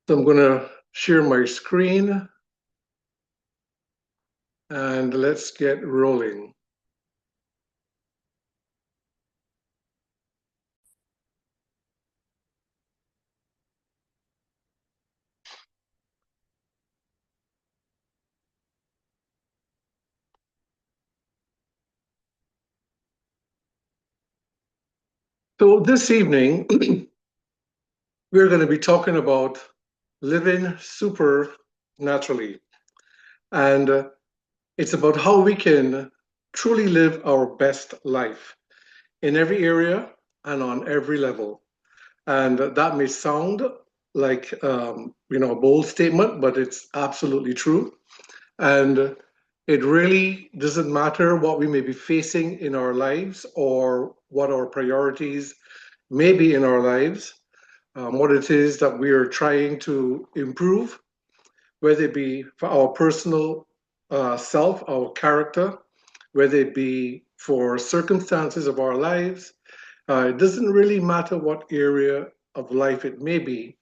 So I'm going to share my screen and let's get rolling. So this evening, we're going to be talking about living super naturally. And it's about how we can truly live our best life in every area and on every level. And that may sound like a bold statement, but it's absolutely true. And it really doesn't matter what we may be facing in our lives or what our priorities may be in our lives, what it is that we are trying to improve, whether it be for our personal self, our character, whether it be for circumstances of our lives. It doesn't really matter what area of life it may be.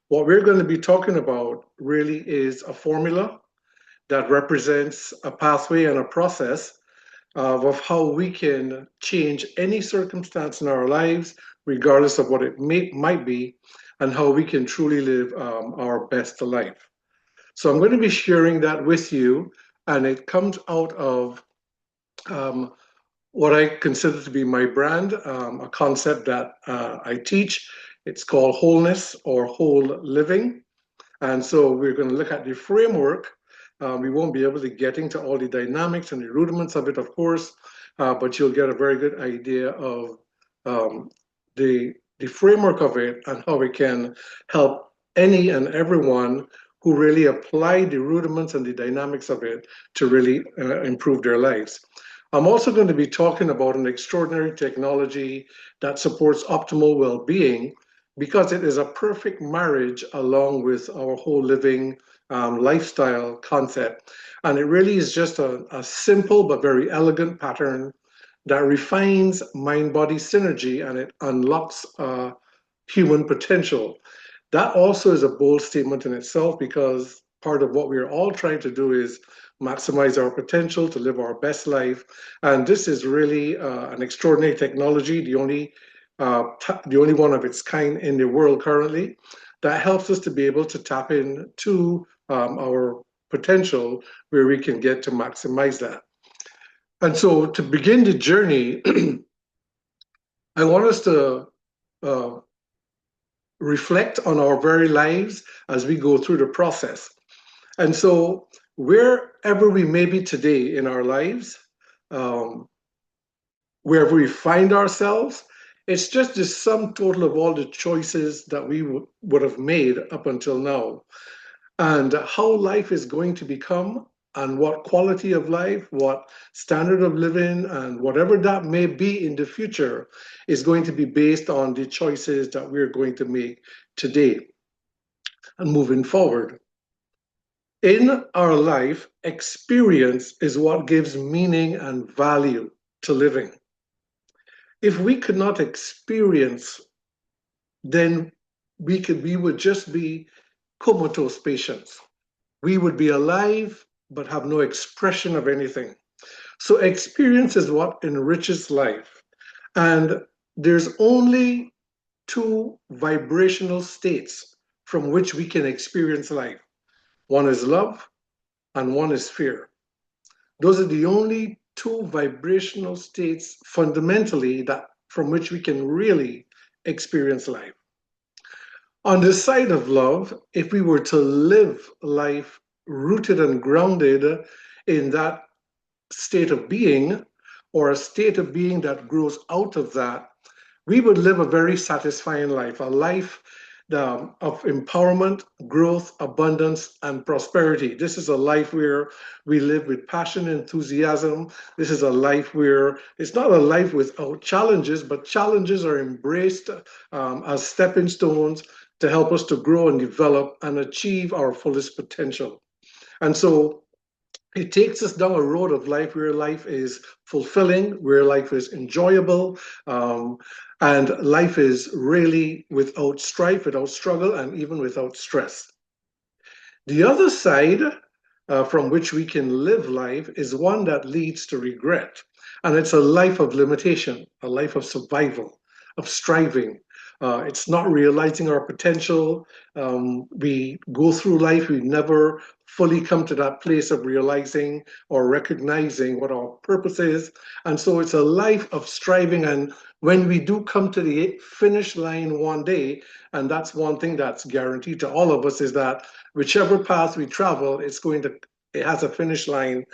What we're going to be talking about really is a formula that represents a pathway and a process of how we can change any circumstance in our lives, regardless of what it might be, and how we can truly live our best life. So I'm going to be sharing that with you, and it comes out of um, what I consider to be my brand, a concept that I teach. It's called Wholeness or Whole Living. And so we're going to look at the framework. We won't be able to get into all the dynamics and the rudiments of it, of course, but you'll get a very good idea of um, the framework of it and how it can help any and everyone who really apply the rudiments and the dynamics of it to really improve their lives. I'm also going to be talking about an extraordinary technology that supports optimal well-being because it is a perfect marriage along with our whole living lifestyle concept. And it really is just a simple but very elegant pattern that refines mind body synergy and it unlocks human potential. That also is a bold statement in itself because part of what we're all trying to do is maximize our potential to live our best life. And this is really an extraordinary technology, the only one of its kind in the world currently, that helps us to be able to tap into our potential where we can get to maximize that. And so to begin the journey, I want us to uh, reflect on our very lives as we go through the process. And so, wherever we may be today in our lives, um, wherever we find ourselves, it's just the sum total of all the choices that we would have made up until now. And how life is going to become, and what quality of life, what standard of living, and whatever that may be in the future is going to be based on the choices that we're going to make today and moving forward. In our life, experience is what gives meaning and value to living. If we could not experience, then we would just be comatose patients. We would be alive but have no expression of anything. So experience is what enriches life. And there's only two vibrational states from which we can experience life. One is love and one is fear. Those are the only two vibrational states fundamentally that from which we can really experience life. On the side of love, if we were to live life rooted and grounded in that state of being, or a state of being that grows out of that, we would live a very satisfying life, a life of empowerment, growth, abundance, and prosperity. This is a life where we live with passion, enthusiasm. This is a life where it's not a life without challenges, but challenges are embraced as stepping stones to help us to grow and develop and achieve our fullest potential. And so It takes us down a road of life where life is fulfilling, where life is enjoyable, um, and life is really without strife, without struggle, and even without stress. The other side from which we can live life is one that leads to regret. And it's a life of limitation, a life of survival, of striving. It's not realizing our potential. We go through life, we never fully come to that place of realizing or recognizing what our purpose is. And so it's a life of striving. And when we do come to the finish line one day, and that's one thing that's guaranteed to all of us, is that whichever path we travel, it has a finish line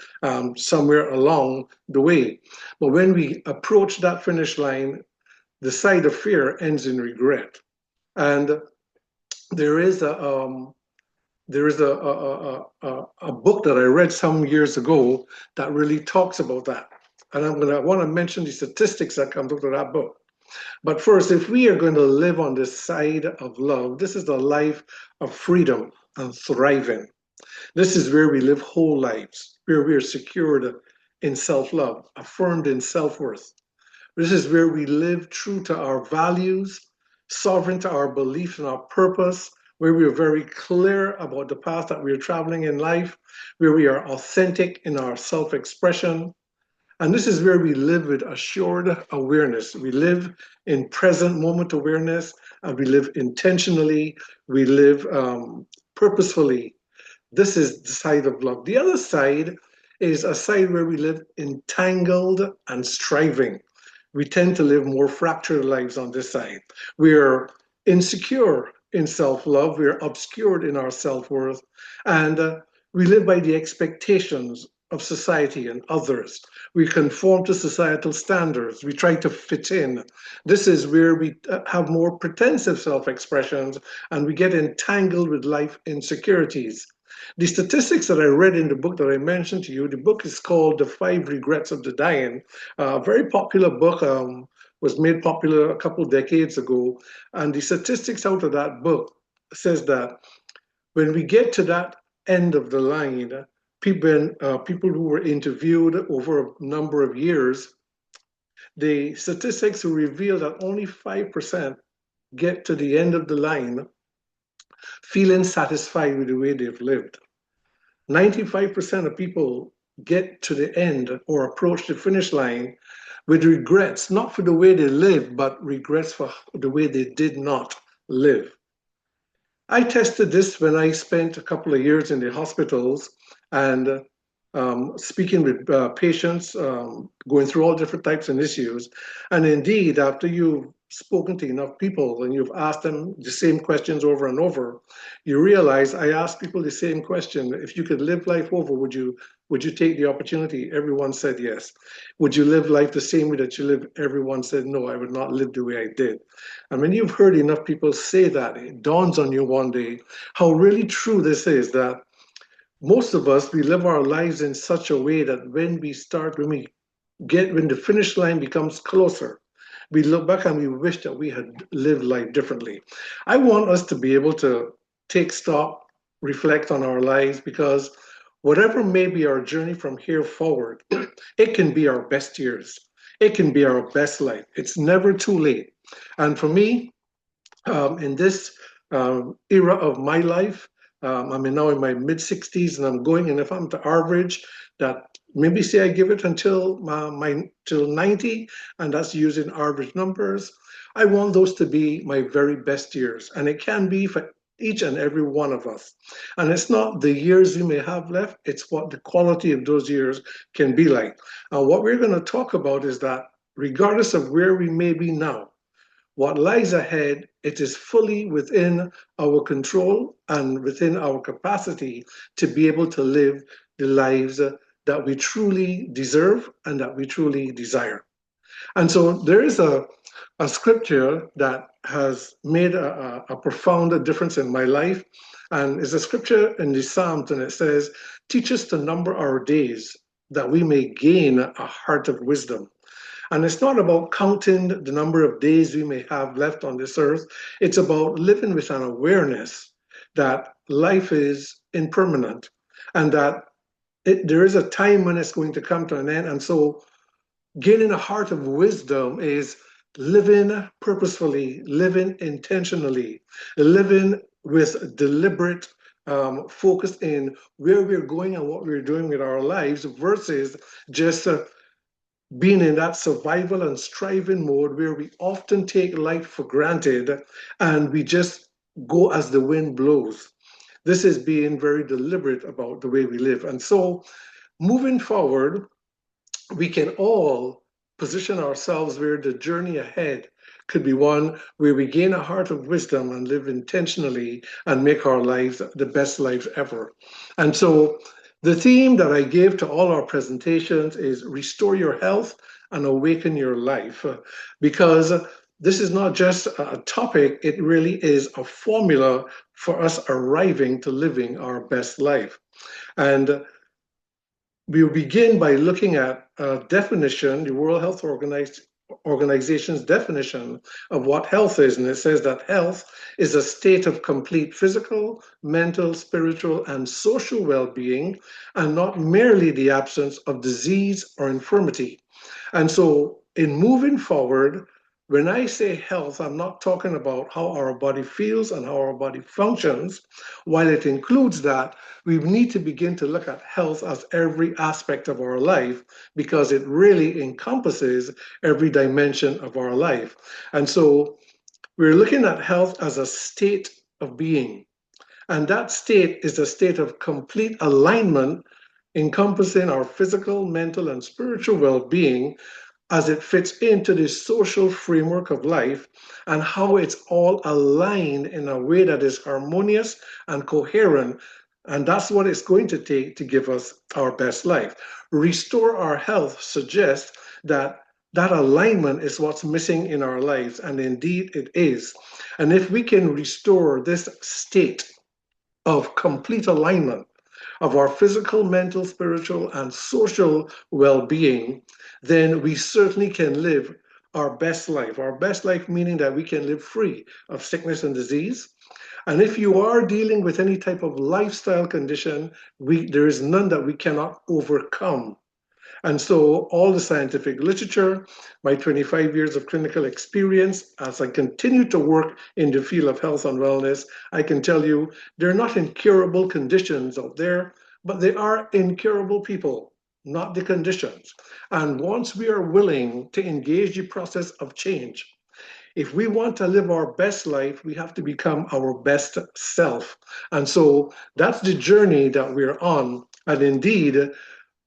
somewhere along the way. But when we approach that finish line, the side of fear ends in regret. And there is a a book that I read some years ago that really talks about that. And I want to mention the statistics that come out of that book. But first, if we are going to live on this side of love, this is the life of freedom and thriving. This is where we live whole lives, where we are secured in self love, affirmed in self worth. This is where we live true to our values, sovereign to our belief and our purpose, where we are very clear about the path that we are traveling in life, where we are authentic in our self expression. And this is where we live with assured awareness. We live in present moment awareness, and we live intentionally, we live purposefully. This is the side of love. The other side is a side where we live entangled and striving. We tend to live more fractured lives on this side. We're insecure in self love, we're obscured in our self worth, and we live by the expectations of society and others. We conform to societal standards. We try to fit in. This is where we have more pretensive self expressions and we get entangled with life insecurities. The statistics that I read in the book that I mentioned to you, the book is called The Five Regrets of the Dying, a very popular book, was made popular a couple of decades ago. And the statistics out of that book says that when we get to that end of the line, people who were interviewed over a number of years, the statistics reveal that only 5% get to the end of the line feeling satisfied with the way they've lived. 95% of people get to the end or approach the finish line with regrets, not for the way they lived, but regrets for the way they did not live. I tested this when I spent a couple of years in the hospitals and speaking with patients, going through all different types of issues. And indeed, after you've spoken to enough people and you've asked them the same questions over and over, you realize I asked people the same question. If you could live life over, would you take the opportunity? Everyone said yes. Would you live life the same way that you live? Everyone said no, I would not live the way I did. And when you've heard enough people say that, it dawns on you one day how really true this is, that most of us, we live our lives in such a way that when the finish line becomes closer, we look back and we wish that we had lived life differently. I want us to be able to take stock, reflect on our lives, because whatever may be our journey from here forward, it can be our best years. It can be our best life. It's never too late. And for me, in this era of my life. Now in my mid 60s, and I'm going. And if I'm to average that, maybe say I give it until till 90, and that's using average numbers. I want those to be my very best years, and it can be for each and every one of us. And it's not the years we may have left; it's what the quality of those years can be like. And what we're going to talk about is that, regardless of where we may be now, what lies ahead, it is fully within our control and within our capacity to be able to live the lives that we truly deserve and that we truly desire. And so there is a scripture that has made a profound difference in my life. And it's a scripture in the Psalms, and it says, "Teach us to number our days that we may gain a heart of wisdom." And it's not about counting the number of days we may have left on this earth. It's about living with an awareness that life is impermanent and that there is a time when it's going to come to an end. And so gaining a heart of wisdom is living purposefully, living intentionally, living with deliberate focus in where we're going and what we're doing with our lives versus just being in that survival and striving mode where we often take life for granted and we just go as the wind blows. This is being very deliberate about the way we live. And so moving forward, we can all position ourselves where the journey ahead could be one where we gain a heart of wisdom and live intentionally and make our lives the best lives ever. And so the theme that I gave to all our presentations is restore your health and awaken your life, because this is not just a topic, it really is a formula for us arriving to living our best life. And we'll begin by looking at a definition, the World Health Organization's definition of what health is. And it says that health is a state of complete physical, mental, spiritual, and social well being, and not merely the absence of disease or infirmity. And so, in moving forward, when I say health, I'm not talking about how our body feels and how our body functions. While it includes that, we need to begin to look at health as every aspect of our life because it really encompasses every dimension of our life. And so, we're looking at health as a state of being. And that state is a state of complete alignment encompassing our physical, mental, and spiritual well being as it fits into the social framework of life and how it's all aligned in a way that is harmonious and coherent. And that's what it's going to take to give us our best life. Restore our health suggests that that alignment is what's missing in our lives, and indeed it is. And if we can restore this state of complete alignment of our physical, mental, spiritual, and social well being, then we certainly can live our best life. Our best life meaning that we can live free of sickness and disease. And if you are dealing with any type of lifestyle condition, there is none that we cannot overcome. And so, all the scientific literature, my 25 years of clinical experience, as I continue to work in the field of health and wellness, I can tell you they're not incurable conditions out there, but they are incurable people, not the conditions. And once we are willing to engage the process of change, if we want to live our best life, we have to become our best self. And so that's the journey that we're on. And indeed,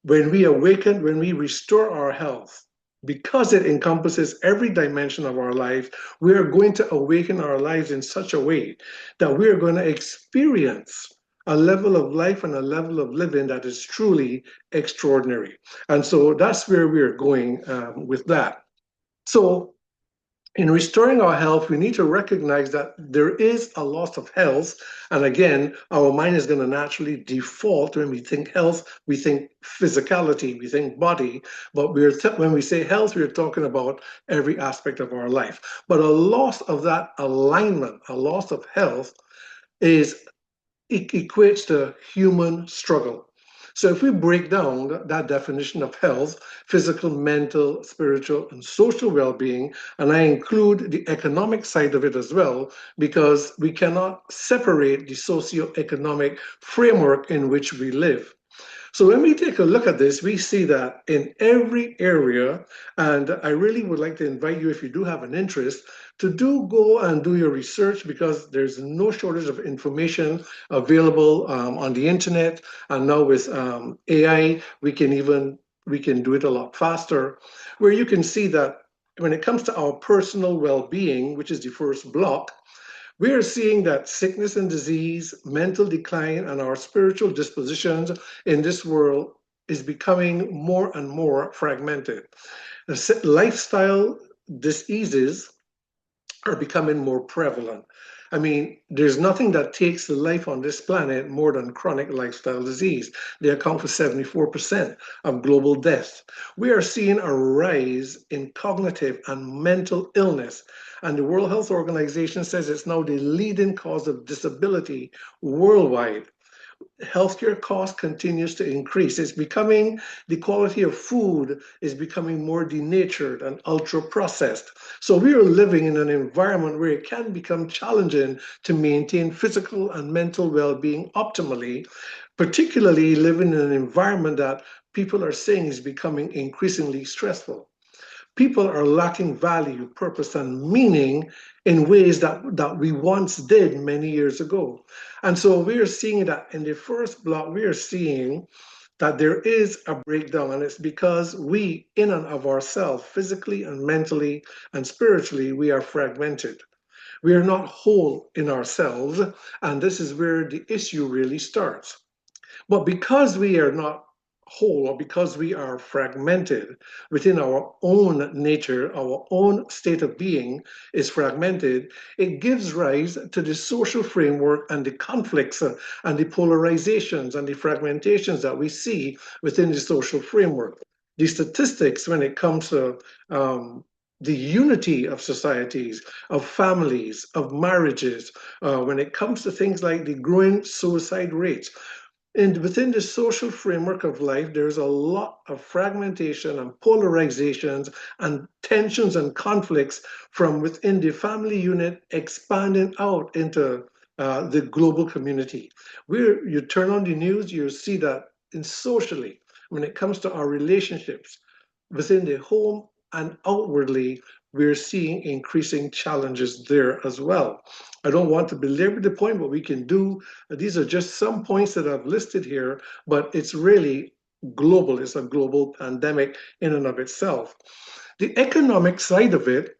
when we awaken, when we restore our health, because it encompasses every dimension of our life, we are going to awaken our lives in such a way that we are going to experience a level of life and a level of living that is truly extraordinary. And so that's where we're going with that. So in restoring our health, we need to recognize that there is a loss of health. And again, our mind is going to naturally default when we think health, we think physicality, we think body. But when we say health, we're talking about every aspect of our life. But a loss of that alignment, a loss of health, is it equates to human struggle. So if we break down that definition of health, physical, mental, spiritual, and social well-being, and I include the economic side of it as well, because we cannot separate the socio-economic framework in which we live. So when we take a look at this, we see that in every area, and I really would like to invite you, if you do have an interest, to do go and do your research because there's no shortage of information available on the internet. And now with AI, we can do it a lot faster, where you can see that when it comes to our personal well-being, which is the first block, we are seeing that sickness and disease, mental decline, and our spiritual dispositions in this world is becoming more and more fragmented. The lifestyle diseases are becoming more prevalent. I mean, there's nothing that takes life on this planet more than chronic lifestyle disease. They account for 74% of global deaths. We are seeing a rise in cognitive and mental illness, and the World Health Organization says it's now the leading cause of disability worldwide. healthcare cost continues to increase. The quality of food is becoming more denatured and ultra processed. So we are living in an environment where it can become challenging to maintain physical and mental well-being optimally, particularly living in an environment that people are saying is becoming increasingly stressful. People are lacking value, purpose, and meaning in ways that we once did many years ago. And so we are seeing that in the first block, we are seeing that there is a breakdown, and it's because we, in and of ourselves, physically and mentally and spiritually, we are fragmented. We are not whole in ourselves, and this is where the issue really starts. But because we are not whole, or because we are fragmented within our own nature, our own state of being is fragmented, it gives rise to the social framework and the conflicts and the polarizations and the fragmentations that we see within the social framework. The statistics, when it comes to the unity of societies, of families, of marriages, when it comes to things like the growing suicide rates, and within the social framework of life, there's a lot of fragmentation and polarizations and tensions and conflicts from within the family unit expanding out into the global community. Where you turn on the news, you see that in socially, when it comes to our relationships within the home and outwardly, we're seeing increasing challenges there as well. I don't want to belabor the point, but we can do these are just some points that I've listed here, but it's really global. It's a global pandemic in and of itself. The economic side of it,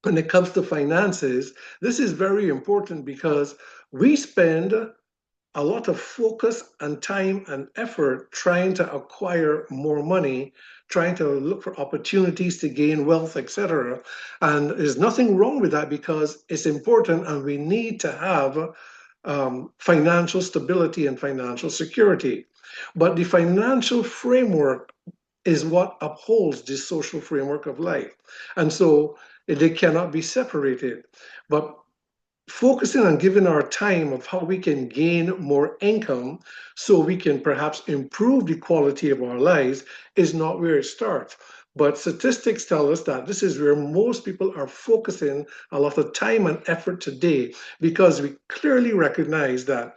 when it comes to finances, this is very important because we spend a lot of focus and time and effort trying to acquire more money, trying to look for opportunities to gain wealth, etc. And there's nothing wrong with that because it's important and we need to have financial stability and financial security. But the financial framework is what upholds this social framework of life. And so they cannot be separated. But focusing on giving our time of how we can gain more income so we can perhaps improve the quality of our lives is not where it starts. But statistics tell us that this is where most people are focusing a lot of time and effort today because we clearly recognize that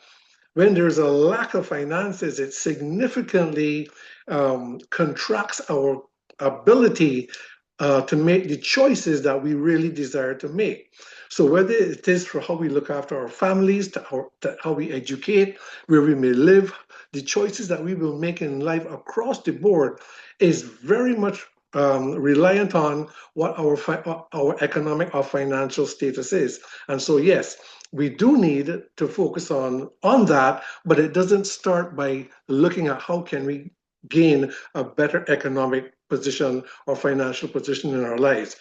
when there's a lack of finances, it significantly contracts our ability to make the choices that we really desire to make. So whether it is for how we look after our families, to how we educate, where we may live, the choices that we will make in life across the board is very much reliant on what our economic or financial status is. And so, yes, we do need to focus on that, but it doesn't start by looking at how can we gain a better economic position or financial position in our lives.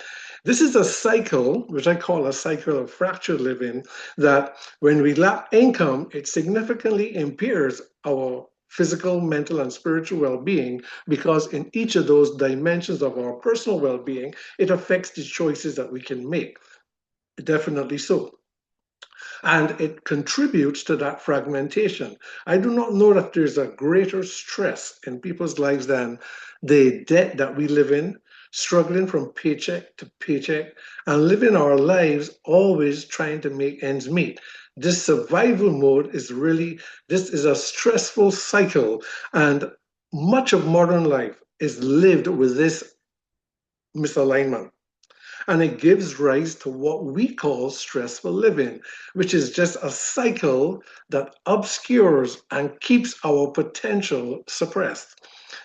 This is a cycle, which I call a cycle of fractured living, that when we lack income, it significantly impairs our physical, mental, and spiritual well-being because in each of those dimensions of our personal well-being, it affects the choices that we can make. Definitely so. And it contributes to that fragmentation. I do not know that there's a greater stress in people's lives than the debt that we live in, struggling from paycheck to paycheck, and living our lives always trying to make ends meet. This survival mode is really, this is a stressful cycle, and much of modern life is lived with this misalignment. And it gives rise to what we call stressful living, which is just a cycle that obscures and keeps our potential suppressed.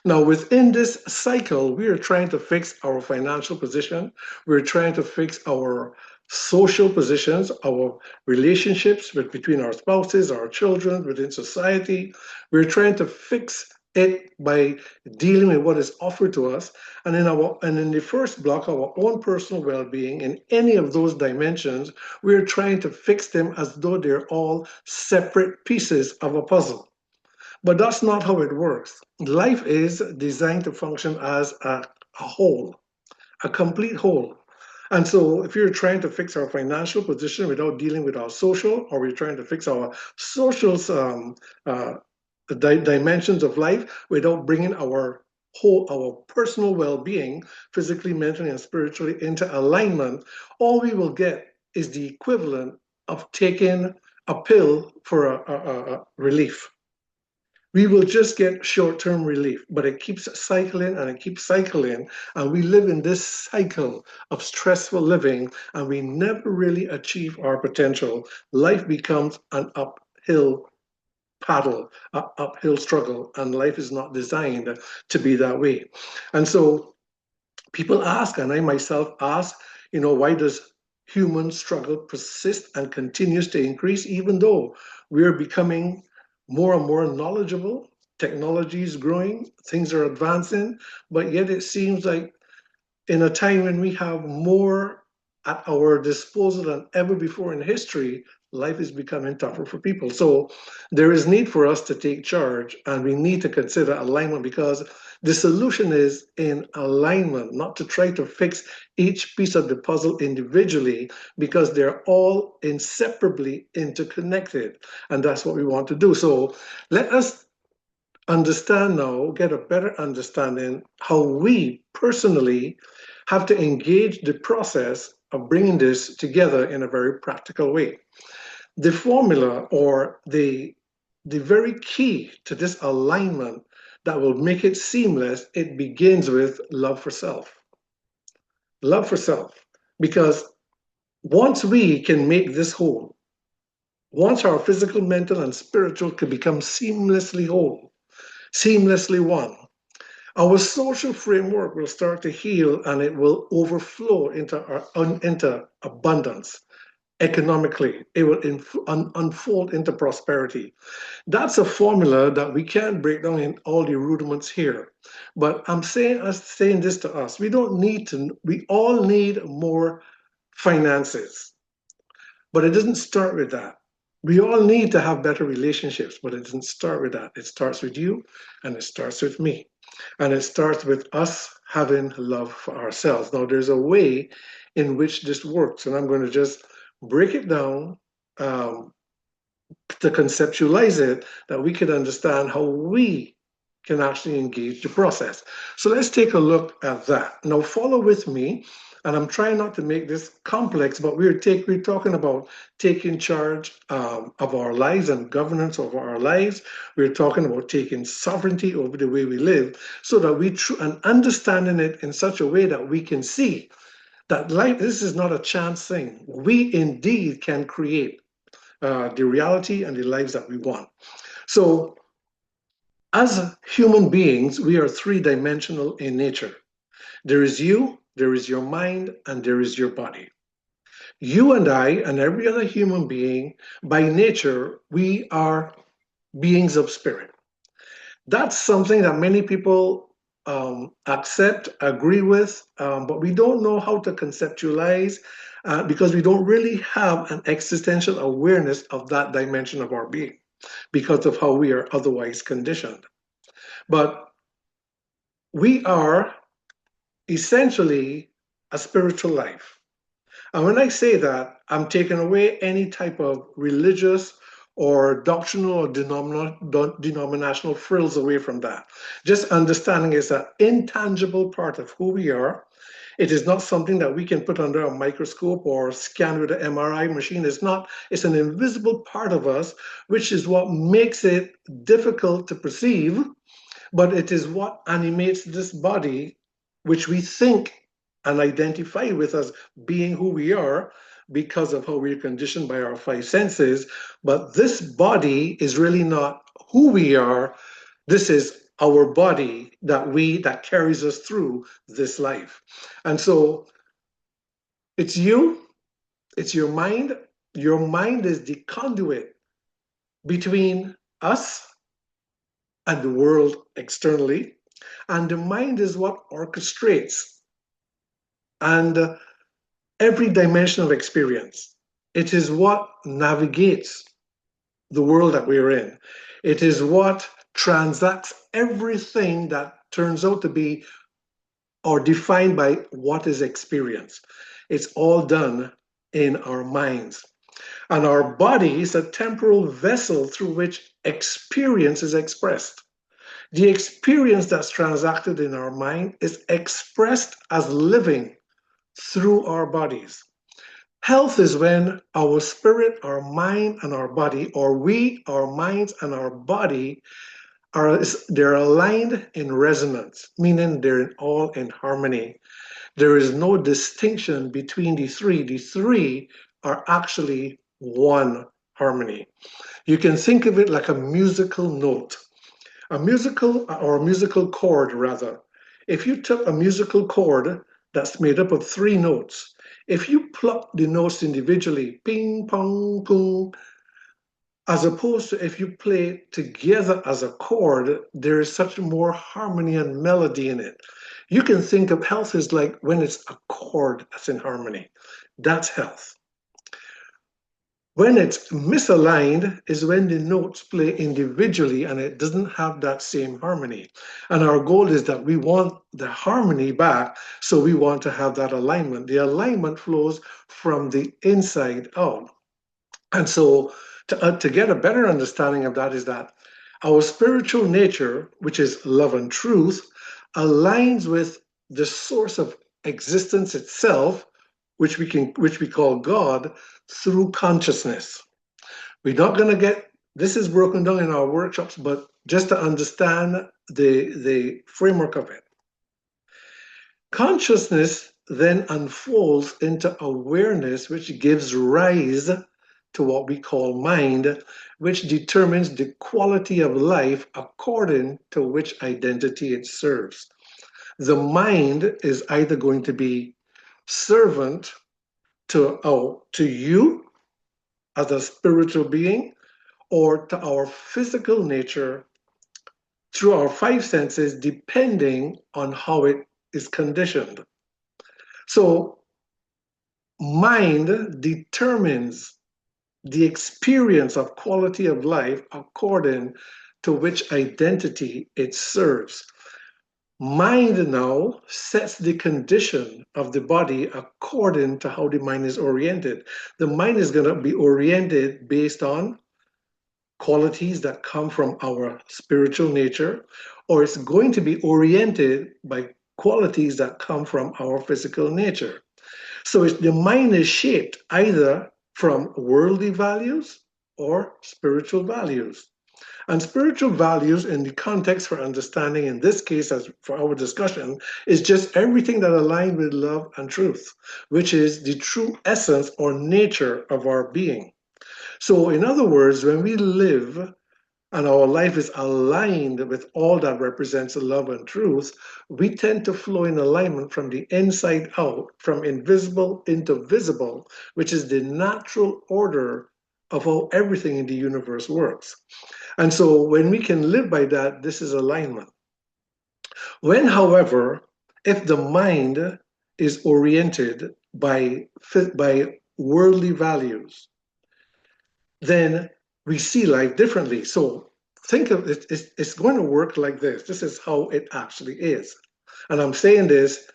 Now, within this cycle, we are trying to fix our financial position, we're trying to fix our social positions, our relationships between our spouses, our children, within society. We're trying to fix it by dealing with what is offered to us, and in the first block, our own personal well-being in any of those dimensions, we're trying to fix them as though they're all separate pieces of a puzzle. But that's not how it works. Life is designed to function as a whole, a complete whole. And so, if you're trying to fix our financial position without dealing with our social, or we're trying to fix our social dimensions of life without bringing our personal well-being, physically, mentally, and spiritually, into alignment, all we will get is the equivalent of taking a pill for a relief. We will just get short-term relief, but it keeps cycling and it keeps cycling, and we live in this cycle of stressful living, and we never really achieve our potential. Life becomes an uphill paddle, an uphill struggle, and life is not designed to be that way. And so people ask, and I myself ask, why does human struggle persist and continues to increase, even though we're becoming more and more knowledgeable? Technology is growing, things are advancing, but yet it seems like in a time when we have more at our disposal than ever before in history, life is becoming tougher for people. So there is need for us to take charge, and we need to consider alignment, because the solution is in alignment, not to try to fix each piece of the puzzle individually, because they're all inseparably interconnected. And that's what we want to do. So let us understand now, get a better understanding how we personally have to engage the process of bringing this together in a very practical way. The formula, or the very key to this alignment that will make it seamless, it begins with love for self. Love for self. Because once we can make this whole, once our physical, mental, and spiritual can become seamlessly whole, seamlessly one, our social framework will start to heal, and it will overflow into abundance. Economically, it will unfold into prosperity. That's a formula that we can't break down in all the rudiments here. But I'm saying this to us. We all need more finances, but it doesn't start with that. We all need to have better relationships, but it doesn't start with that. It starts with you, and it starts with me. And it starts with us having love for ourselves. Now, there's a way in which this works, and I'm going to just break it down, to conceptualize it, that we can understand how we can actually engage the process. So let's take a look at that. Now, follow with me, and I'm trying not to make this complex, but we're talking about taking charge of our lives and governance of our lives. We're talking about taking sovereignty over the way we live, so that and understanding it in such a way that we can see that life, this is not a chance thing. We indeed can create the reality and the lives that we want. So as human beings, we are three-dimensional in nature. There is you, there is your mind, and there is your body. You and I and every other human being, by nature, we are beings of spirit. That's something that many people accept, agree with, but we don't know how to conceptualize, because we don't really have an existential awareness of that dimension of our being because of how we are otherwise conditioned. But we are essentially a spiritual life. And when I say that, I'm taking away any type of religious or doctrinal or denominational frills away from that. Just understanding is an intangible part of who we are. It is not something that we can put under a microscope or scan with an MRI machine. It's an invisible part of us, which is what makes it difficult to perceive, but it is what animates this body, which we think and identify with as being who we are because of how we're conditioned by our five senses. But this body is really not who we are. This is our body that carries us through this life. And so it's you, it's your mind. Your mind is the conduit between us and the world externally. And the mind is what orchestrates and every dimension of experience. It is what navigates the world that we're in. It is what transacts everything that turns out to be or defined by what is experienced. It's all done in our minds. And our body is a temporal vessel through which experience is expressed. The experience that's transacted in our mind is expressed as living through our bodies. Health is when our spirit, our mind, and our body, or we, our minds, and our body they're aligned in resonance, meaning they're all in harmony. There is no distinction between the three. The three are actually one harmony. You can think of it like a musical note, a musical chord rather. If you took a musical chord that's made up of three notes, if you pluck the notes individually, ping, pong, pong, as opposed to if you play it together as a chord, there is such more harmony and melody in it. You can think of health as like when it's a chord that's in harmony. That's health. When it's misaligned is when the notes play individually and it doesn't have that same harmony. And our goal is that we want the harmony back, so we want to have that alignment. The alignment flows from the inside out. And so to get a better understanding of that is that our spiritual nature, which is love and truth, aligns with the source of existence itself, which we call God, through consciousness. We're not going to get this is broken down in our workshops, but just to understand the framework of it. Consciousness then unfolds into awareness, which gives rise to what we call mind, which determines the quality of life according to which identity it serves. The mind is either going to be servant to you as a spiritual being or to our physical nature through our five senses, depending on how it is conditioned. So, mind determines the experience of quality of life according to which identity it serves. Mind now sets the condition of the body according to how the mind is oriented. The mind is going to be oriented based on qualities that come from our spiritual nature, or it's going to be oriented by qualities that come from our physical nature. So the mind is shaped either from worldly values or spiritual values. And spiritual values, in the context for understanding, in this case, as for our discussion, is just everything that aligns with love and truth, which is the true essence or nature of our being. So, in other words, when we live and our life is aligned with all that represents love and truth, we tend to flow in alignment from the inside out, from invisible into visible, which is the natural order of how everything in the universe works. And so when we can live by that, this is alignment. When, however, if the mind is oriented by worldly values, then we see life differently. So think of it, it's going to work like this. This is how it actually is. And I'm saying this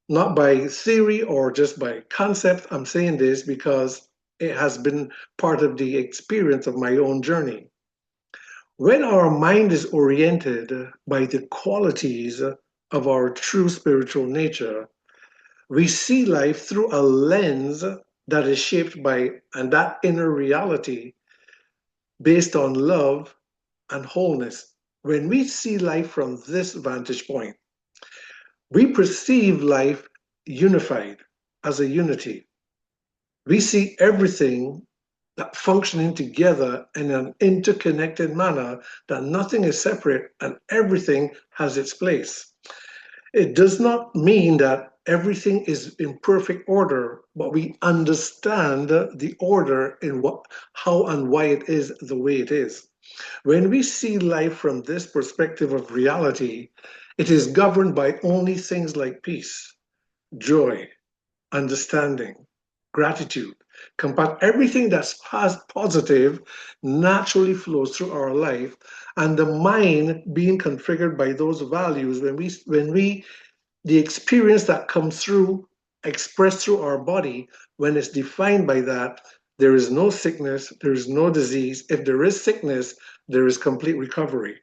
not by theory or just by concept. I'm saying this because it has been part of the experience of my own journey. When our mind is oriented by the qualities of our true spiritual nature, we see life through a lens that is shaped by and that inner reality based on love and wholeness. When we see life from this vantage point, we perceive life unified as a unity. We see everything that functioning together in an interconnected manner, that nothing is separate and everything has its place. It does not mean that everything is in perfect order, but we understand the order in how and why it is the way it is. When we see life from this perspective of reality, it is governed by only things like peace, joy, understanding, gratitude, everything that's positive naturally flows through our life, and the mind being configured by those values, when we the experience that comes through expressed through our body, when it's defined by that, There is no sickness, there is no disease. If there is sickness, there is complete recovery.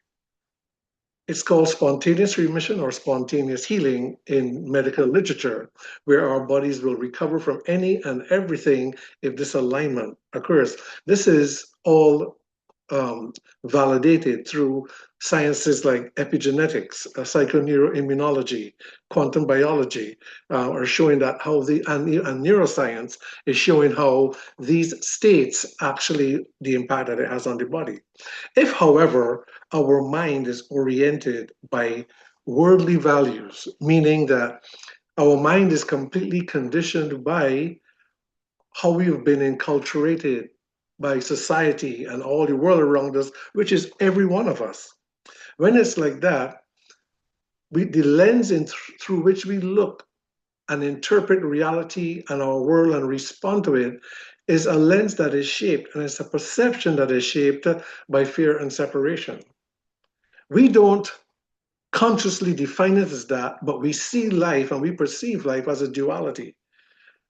It's called spontaneous remission or spontaneous healing in medical literature, where our bodies will recover from any and everything if this alignment occurs. This is all validated through sciences like epigenetics, psychoneuroimmunology, quantum biology, are showing that how and neuroscience is showing how these states actually the impact that it has on the body. If, however, our mind is oriented by worldly values, meaning that our mind is completely conditioned by how we've been enculturated by society and all the world around us, which is every one of us. When it's like that, the lens through which we look and interpret reality and our world and respond to it is a lens that is shaped, and it's a perception that is shaped by fear and separation. We don't consciously define it as that, but we see life and we perceive life as a duality,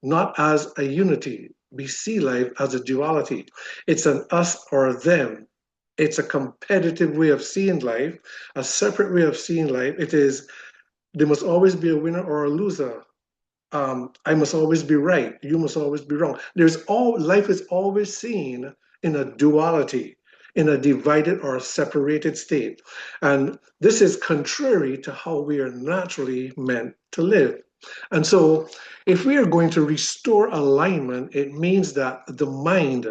not as a unity. We see life as a duality. It's an us or a them. It's a competitive way of seeing life, a separate way of seeing life. It is, there must always be a winner or a loser. I must always be right. You must always be wrong. Life is always seen in a duality, in a divided or a separated state. And this is contrary to how we are naturally meant to live. And so, if we are going to restore alignment, it means that the mind,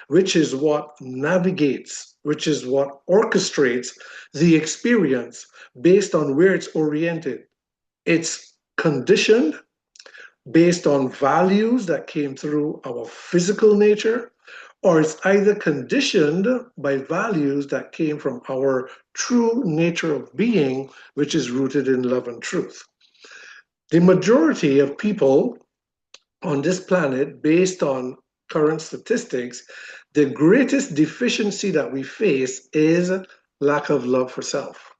which is what navigates, which is what orchestrates the experience based on where it's oriented, it's conditioned based on values that came through our physical nature, or it's either conditioned by values that came from our true nature of being, which is rooted in love and truth. The majority of people on this planet, based on current statistics, the greatest deficiency that we face is lack of love for self,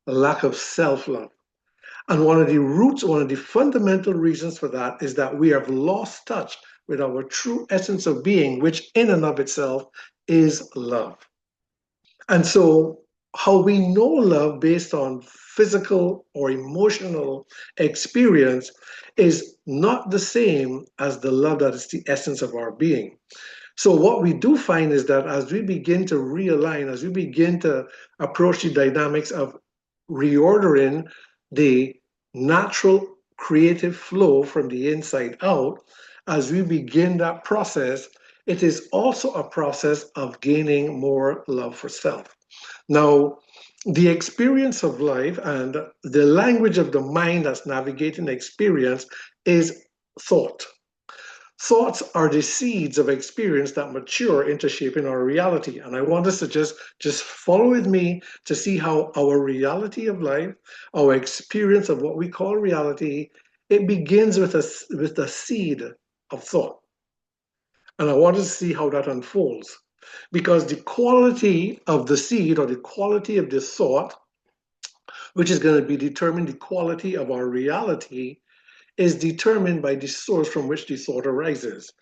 a lack of self-love. And one of the fundamental reasons for that is that we have lost touch with our true essence of being, which in and of itself is love. And so, how we know love based on physical or emotional experience is not the same as the love that is the essence of our being. So, what we do find is that as we begin to realign, as we begin to approach the dynamics of reordering the natural creative flow from the inside out, as we begin that process, it is also a process of gaining more love for self. Now, the experience of life and the language of the mind that's navigating experience is thought. Thoughts are the seeds of experience that mature into shaping our reality. And I want us to just follow with me to see how our reality of life, our experience of what we call reality, it begins with a seed of thought. And I want us to see how that unfolds. Because the quality of the seed or the quality of the thought, which is going to be determine the quality of our reality, is determined by the source from which the thought arises.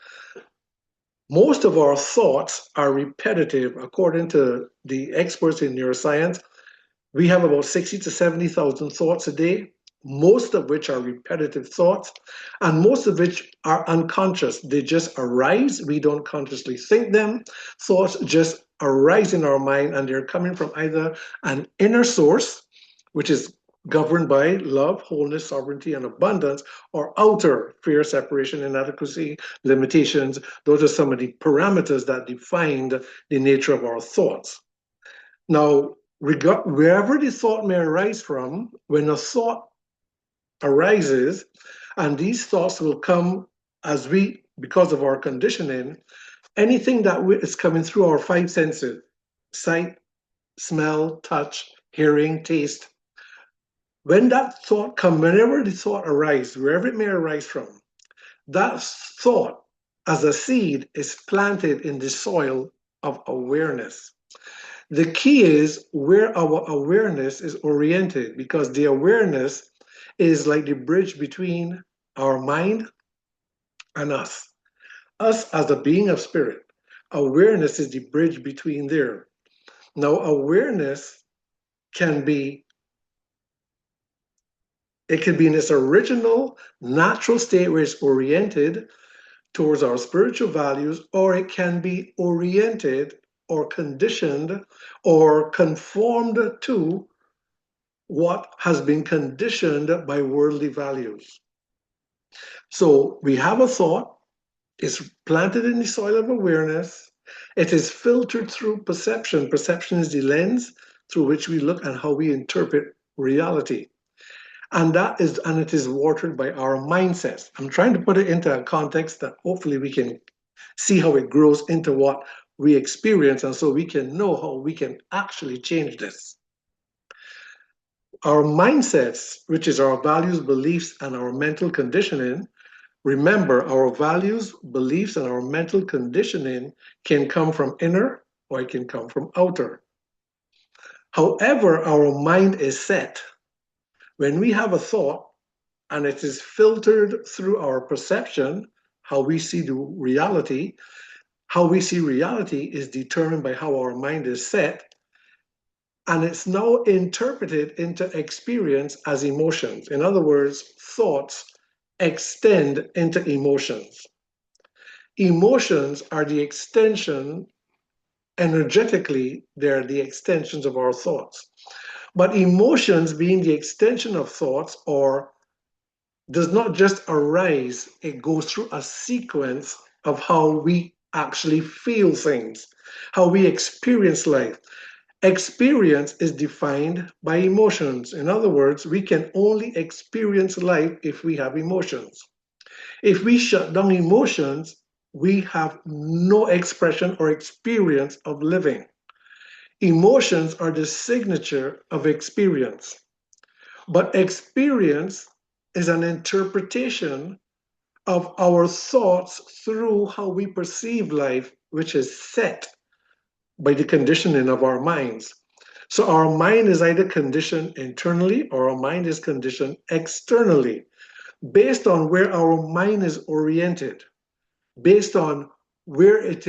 Most of our thoughts are repetitive. According to the experts in neuroscience, we have about 60 to 70,000 thoughts a day, most of which are repetitive thoughts, and most of which are unconscious. They just arise. We don't consciously think them. Thoughts just arise in our mind, and they're coming from either an inner source, which is governed by love, wholeness, sovereignty, and abundance, or outer fear, separation, inadequacy, limitations. Those are some of the parameters that define the nature of our thoughts. Now, wherever the thought may arise from, when a thought arises, and these thoughts will come because of our conditioning, anything that is coming through our five senses, sight, smell, touch, hearing, taste, when that thought comes, whenever the thought arises, wherever it may arise from, that thought as a seed is planted in the soil of awareness. The key is where our awareness is oriented, because the awareness is like the bridge between our mind and us. us as a being of spirit, awareness is the bridge between there. Now, awareness can be, it can be in its original natural state where it's oriented towards our spiritual values, or it can be oriented or conditioned or conformed to what has been conditioned by worldly values. So we have a thought, it's planted in the soil of awareness, it is filtered through perception. Perception is the lens through which we look and how we interpret reality. And it is watered by our mindsets. I'm trying to put it into a context that hopefully we can see how it grows into what we experience, and so we can know how we can actually change this. Our mindsets, which is our values, beliefs, and our mental conditioning, remember our values, beliefs, and our mental conditioning can come from inner or it can come from outer. However, our mind is set. When we have a thought and it is filtered through our perception, how we see the reality, how we see reality is determined by how our mind is set, and it's now interpreted into experience as emotions. In other words, thoughts extend into emotions. Emotions are the extension, energetically, they're the extensions of our thoughts. But emotions, being the extension of thoughts, or does not just arise, it goes through a sequence of how we actually feel things, how we experience life. Experience is defined by emotions. In other words, we can only experience life if we have emotions. If we shut down emotions, we have no expression or experience of living. Emotions are the signature of experience. But experience is an interpretation of our thoughts through how we perceive life, which is set by the conditioning of our minds. So our mind is either conditioned internally or our mind is conditioned externally, based on where our mind is oriented, based on where it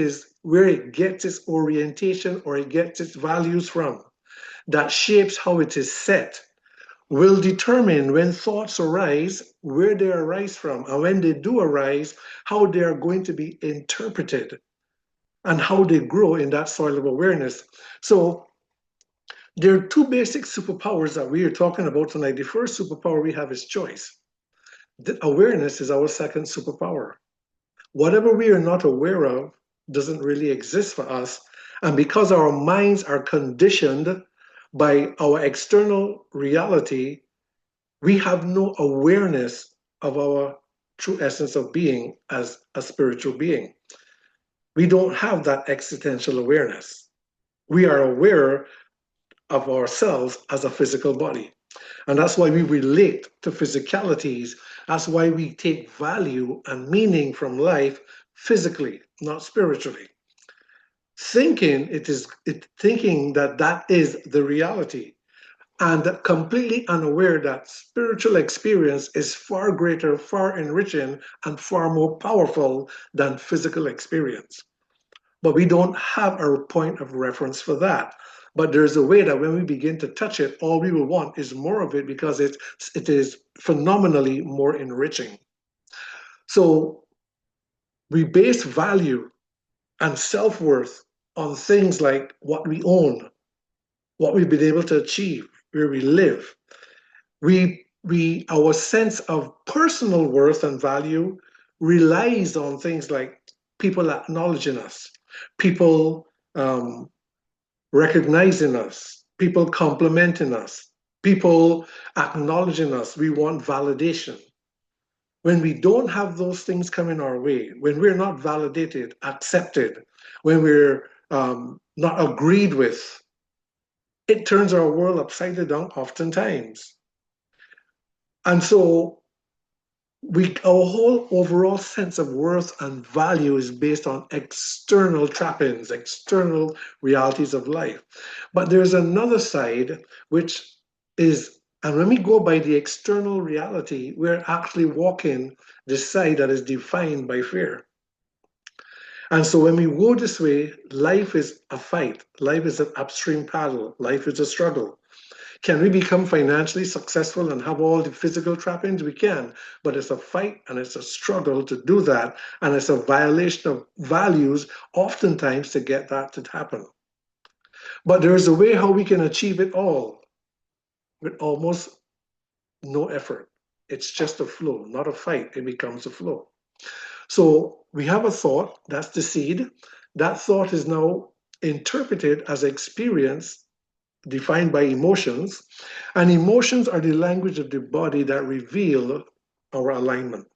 gets its orientation or it gets its values from. That shapes how it is set, will determine when thoughts arise, where they arise from, and when they do arise, how they are going to be interpreted and how they grow in that soil of awareness. So there are two basic superpowers that we are talking about tonight. The first superpower we have is choice. The awareness is our second superpower. Whatever we are not aware of doesn't really exist for us. And because our minds are conditioned by our external reality, we have no awareness of our true essence of being as a spiritual being. We don't have that existential awareness. We are aware of ourselves as a physical body. And that's why we relate to physicalities. That's why we take value and meaning from life physically, not spiritually. Thinking that that is the reality, and completely unaware that spiritual experience is far greater, far enriching, and far more powerful than physical experience. But we don't have a point of reference for that. But there's a way that when we begin to touch it, all we will want is more of it because it is phenomenally more enriching. So we base value and self-worth on things like what we own, what we've been able to achieve, where we live. Our sense of personal worth and value relies on things like people acknowledging us, people recognizing us, people complimenting us, people acknowledging us. We want validation. When we don't have those things coming our way, when we're not validated, accepted, when we're not agreed with, it turns our world upside down oftentimes. And so our whole overall sense of worth and value is based on external trappings, external realities of life. But there's another side, which is, and when we go by the external reality, we're actually walking the side that is defined by fear. And so when we go this way, life is a fight. Life is an upstream paddle. Life is a struggle. Can we become financially successful and have all the physical trappings? We can, but it's a fight and it's a struggle to do that. And it's a violation of values, oftentimes, to get that to happen. But there is a way how we can achieve it all with almost no effort. It's just a flow, not a fight. It becomes a flow. So we have a thought, that's the seed. That thought is now interpreted as experience defined by emotions. And emotions are the language of the body that reveal our alignment.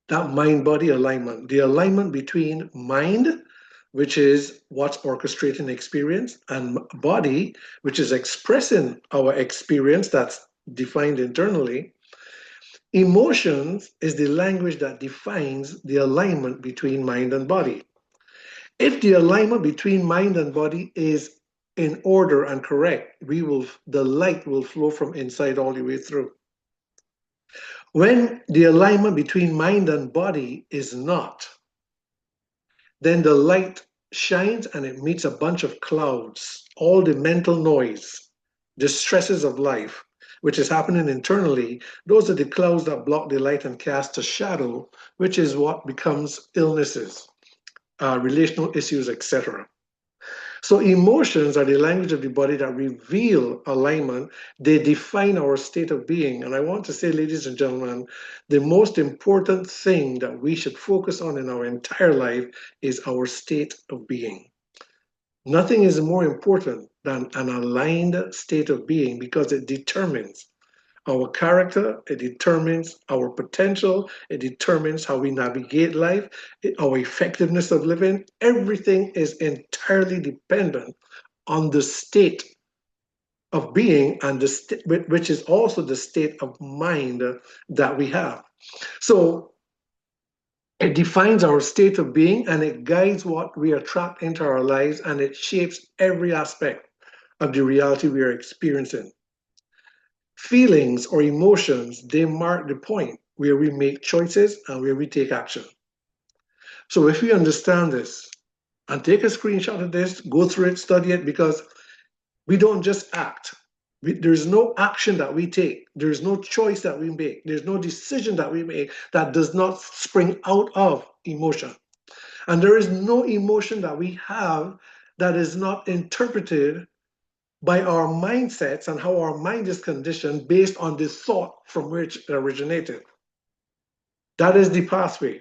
That mind body alignment, the alignment between mind, which is what's orchestrating experience, and body, which is expressing our experience that's defined internally. Emotions is the language that defines the alignment between mind and body. If the alignment between mind and body is in order and correct, the light will flow from inside all the way through. When the alignment between mind and body is not, then the light shines and it meets a bunch of clouds, all the mental noise, the stresses of life, which is happening internally. Those are the clouds that block the light and cast a shadow, which is what becomes illnesses, relational issues, etc. So emotions are the language of the body that reveal alignment. They define our state of being. And I want to say, ladies and gentlemen, the most important thing that we should focus on in our entire life is our state of being. Nothing is more important than an aligned state of being because it determines our character, it determines our potential, it determines how we navigate life, our effectiveness of living. Everything is entirely dependent on the state of being and which is also the state of mind that we have. So it defines our state of being and it guides what we attract into our lives and it shapes every aspect of the reality we are experiencing. Feelings or emotions, they mark the point where we make choices and where we take action. So if we understand this and take a screenshot of this, go through it, study it, because we don't just act. There's no action that we take. There's no choice that we make. There's no decision that we make that does not spring out of emotion. And there is no emotion that we have that is not interpreted by our mindsets and how our mind is conditioned based on the thought from which it originated. That is the pathway.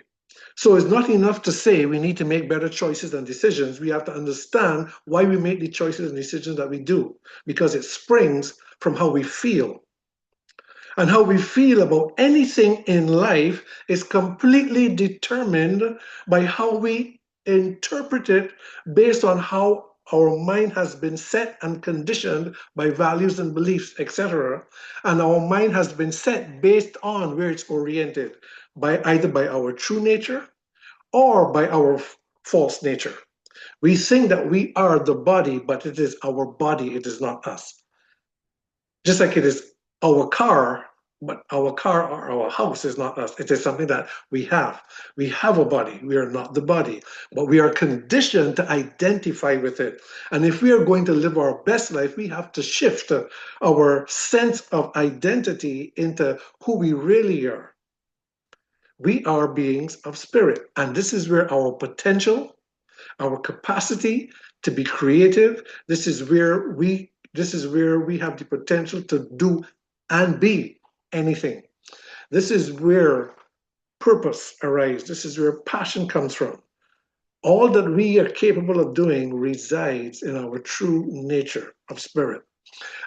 So it's not enough to say we need to make better choices and decisions. We have to understand why we make the choices and decisions that we do, because it springs from how we feel. And how we feel about anything in life is completely determined by how we interpret it based on how our mind has been set and conditioned by values and beliefs, etc. And our mind has been set based on where it's oriented, by either by our true nature or by our false nature. We think that we are the body, but it is our body, it is not us. Just like it is our car, but our car or our house is not us. It is something that we have. We have a body. We are not the body, but we are conditioned to identify with it. And if we are going to live our best life, we have to shift our sense of identity into who we really are. We are beings of spirit. And this is where our potential, our capacity to be creative, this is where we have the potential to do and be anything. This is where purpose arises. This is where passion comes from. All that we are capable of doing resides in our true nature of spirit.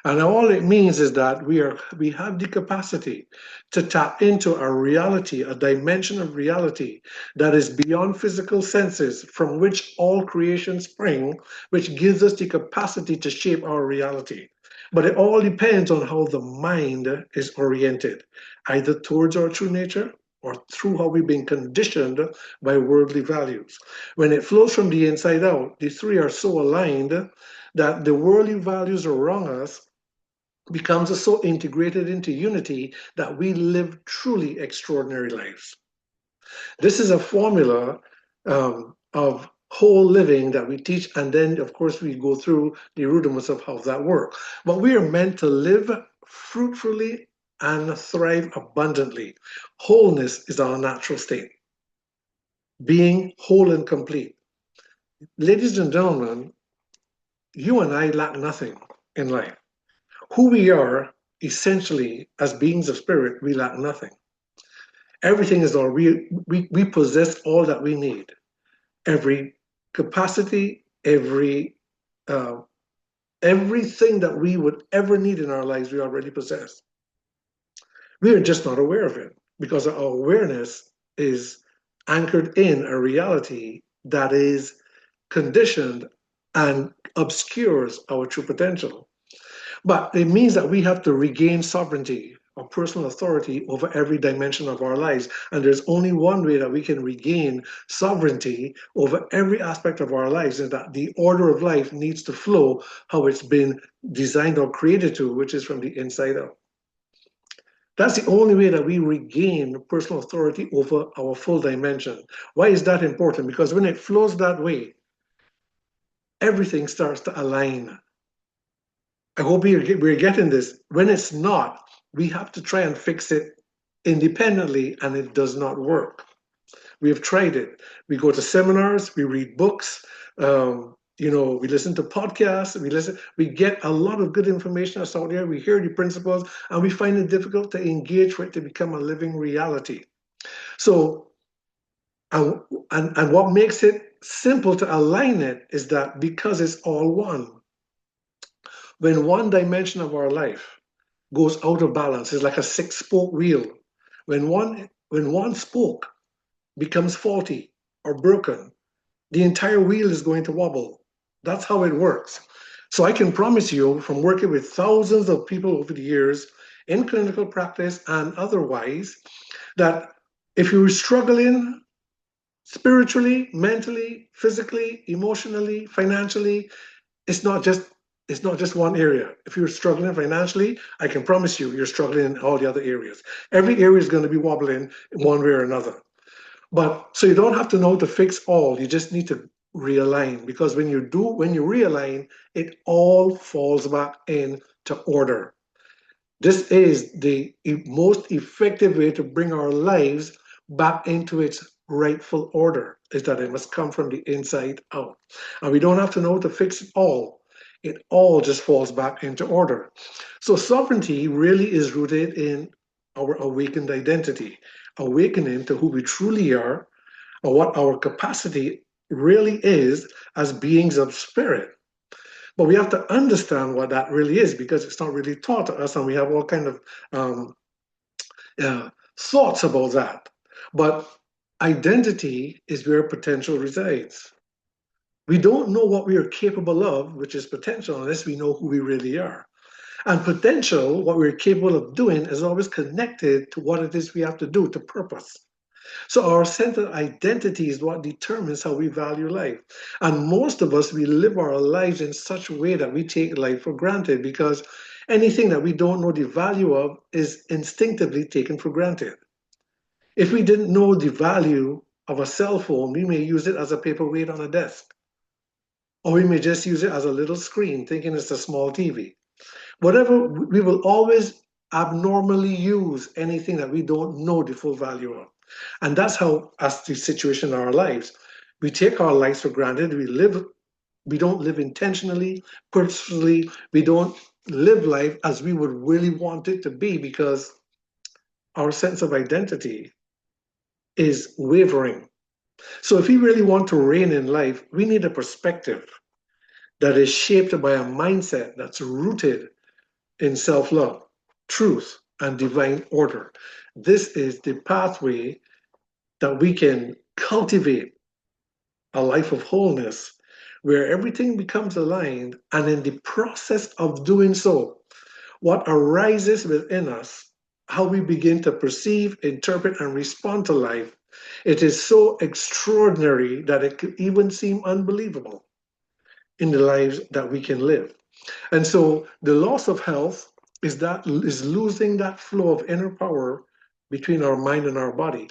And all it means is that we have the capacity to tap into a reality, a dimension of reality that is beyond physical senses, from which all creation spring, which gives us the capacity to shape our reality. But it all depends on how the mind is oriented, either towards our true nature or through how we've been conditioned by worldly values. When it flows from the inside out, the three are so aligned that the worldly values around us becomes so integrated into unity that we live truly extraordinary lives. This is a formula of whole living that we teach, and then of course we go through the rudiments of how that works. But we are meant to live fruitfully and thrive abundantly. Wholeness is our natural state, being whole and complete. Ladies and gentlemen, you and I lack nothing in life. Who we are, essentially, as beings of spirit, we lack nothing. Everything is all we possess all that we need. Every capacity, uh, everything that we would ever need in our lives, we already possess. We are just not aware of it because our awareness is anchored in a reality that is conditioned and obscures our true potential. But it means that we have to regain sovereignty or personal authority over every dimension of our lives. And there's only one way that we can regain sovereignty over every aspect of our lives, is that the order of life needs to flow how it's been designed or created to, which is from the inside out. That's the only way that we regain personal authority over our full dimension. Why is that important? Because when it flows that way, everything starts to align. I hope we're getting this. When it's not, we have to try and fix it independently, and it does not work. We have tried it. We go to seminars, we read books, we listen to podcasts, we get a lot of good information that's out there, we hear the principles, and we find it difficult to engage for it to become a living reality. So, and what makes it simple to align it is that because it's all one. When one dimension of our life goes out of balance, it's like a six-spoke wheel. When one spoke becomes faulty or broken, the entire wheel is going to wobble. That's how it works. So I can promise you, from working with thousands of people over the years in clinical practice and otherwise, that if you're struggling spiritually, mentally, physically, emotionally, financially, it's not just one area. If you're struggling financially, I can promise you you're struggling in all the other areas. Every area is going to be wobbling in one way or another. But so you don't have to know to fix all. You just need to realign, because when you realign, it all falls back into order. This is the most effective way to bring our lives back into its rightful order, is that it must come from the inside out. And we don't have to know to fix it all. It all just falls back into order. So sovereignty really is rooted in our awakened identity, awakening to who we truly are, or what our capacity really is as beings of spirit. But we have to understand what that really is, because it's not really taught to us, and we have all kind of um, thoughts about that. But identity is where potential resides. We don't know what we are capable of, which is potential, unless we know who we really are. And potential, what we're capable of doing, is always connected to what it is we have to do, to purpose. So our sense of identity is what determines how we value life. And most of us, we live our lives in such a way that we take life for granted, because anything that we don't know the value of is instinctively taken for granted. If we didn't know the value of a cell phone, we may use it as a paperweight on a desk, or we may just use it as a little screen, thinking it's a small TV. Whatever, we will always abnormally use anything that we don't know the full value of. And that's how, as the situation in our lives, we take our lives for granted. We don't live intentionally, purposefully. We don't live life as we would really want it to be, because our sense of identity is wavering. So if we really want to reign in life, we need a perspective that is shaped by a mindset that's rooted in self-love, truth, and divine order. This is the pathway that we can cultivate a life of wholeness, where everything becomes aligned. And in the process of doing so, what arises within us, how we begin to perceive, interpret, and respond to life, it is so extraordinary that it could even seem unbelievable in the lives that we can live. And so the loss of health is losing that flow of inner power between our mind and our body.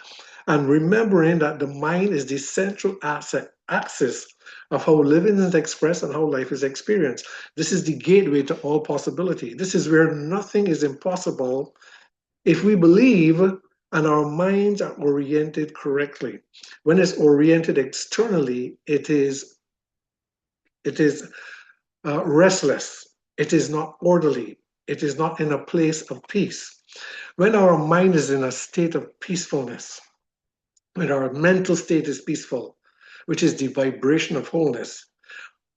and remembering that the mind is the central axis of how living is expressed and how life is experienced. This is the gateway to all possibility. This is where nothing is impossible if we believe and our minds are oriented correctly. When it's oriented externally, it is restless. It is not orderly. It is not in a place of peace. When our mind is in a state of peacefulness, when our mental state is peaceful, which is the vibration of wholeness,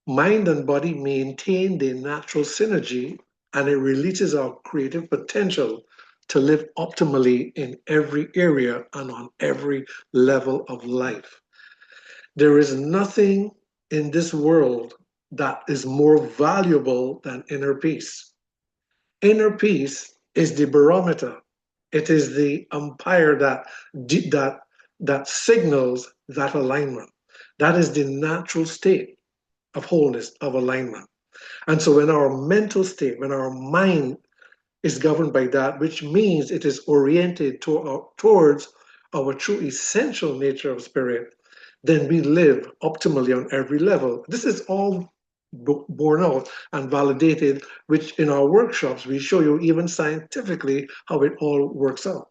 mind and body maintain their natural synergy and it releases our creative potential to live optimally in every area and on every level of life. There is nothing in this world that is more valuable than inner peace. Inner peace is the barometer. It is the umpire that that signals that alignment. That is the natural state of wholeness, of alignment. And so when our mental state, when our mind is governed by that, which means it is oriented towards our true essential nature of spirit, then we live optimally on every level. This is all borne out and validated, which in our workshops we show you even scientifically how it all works out.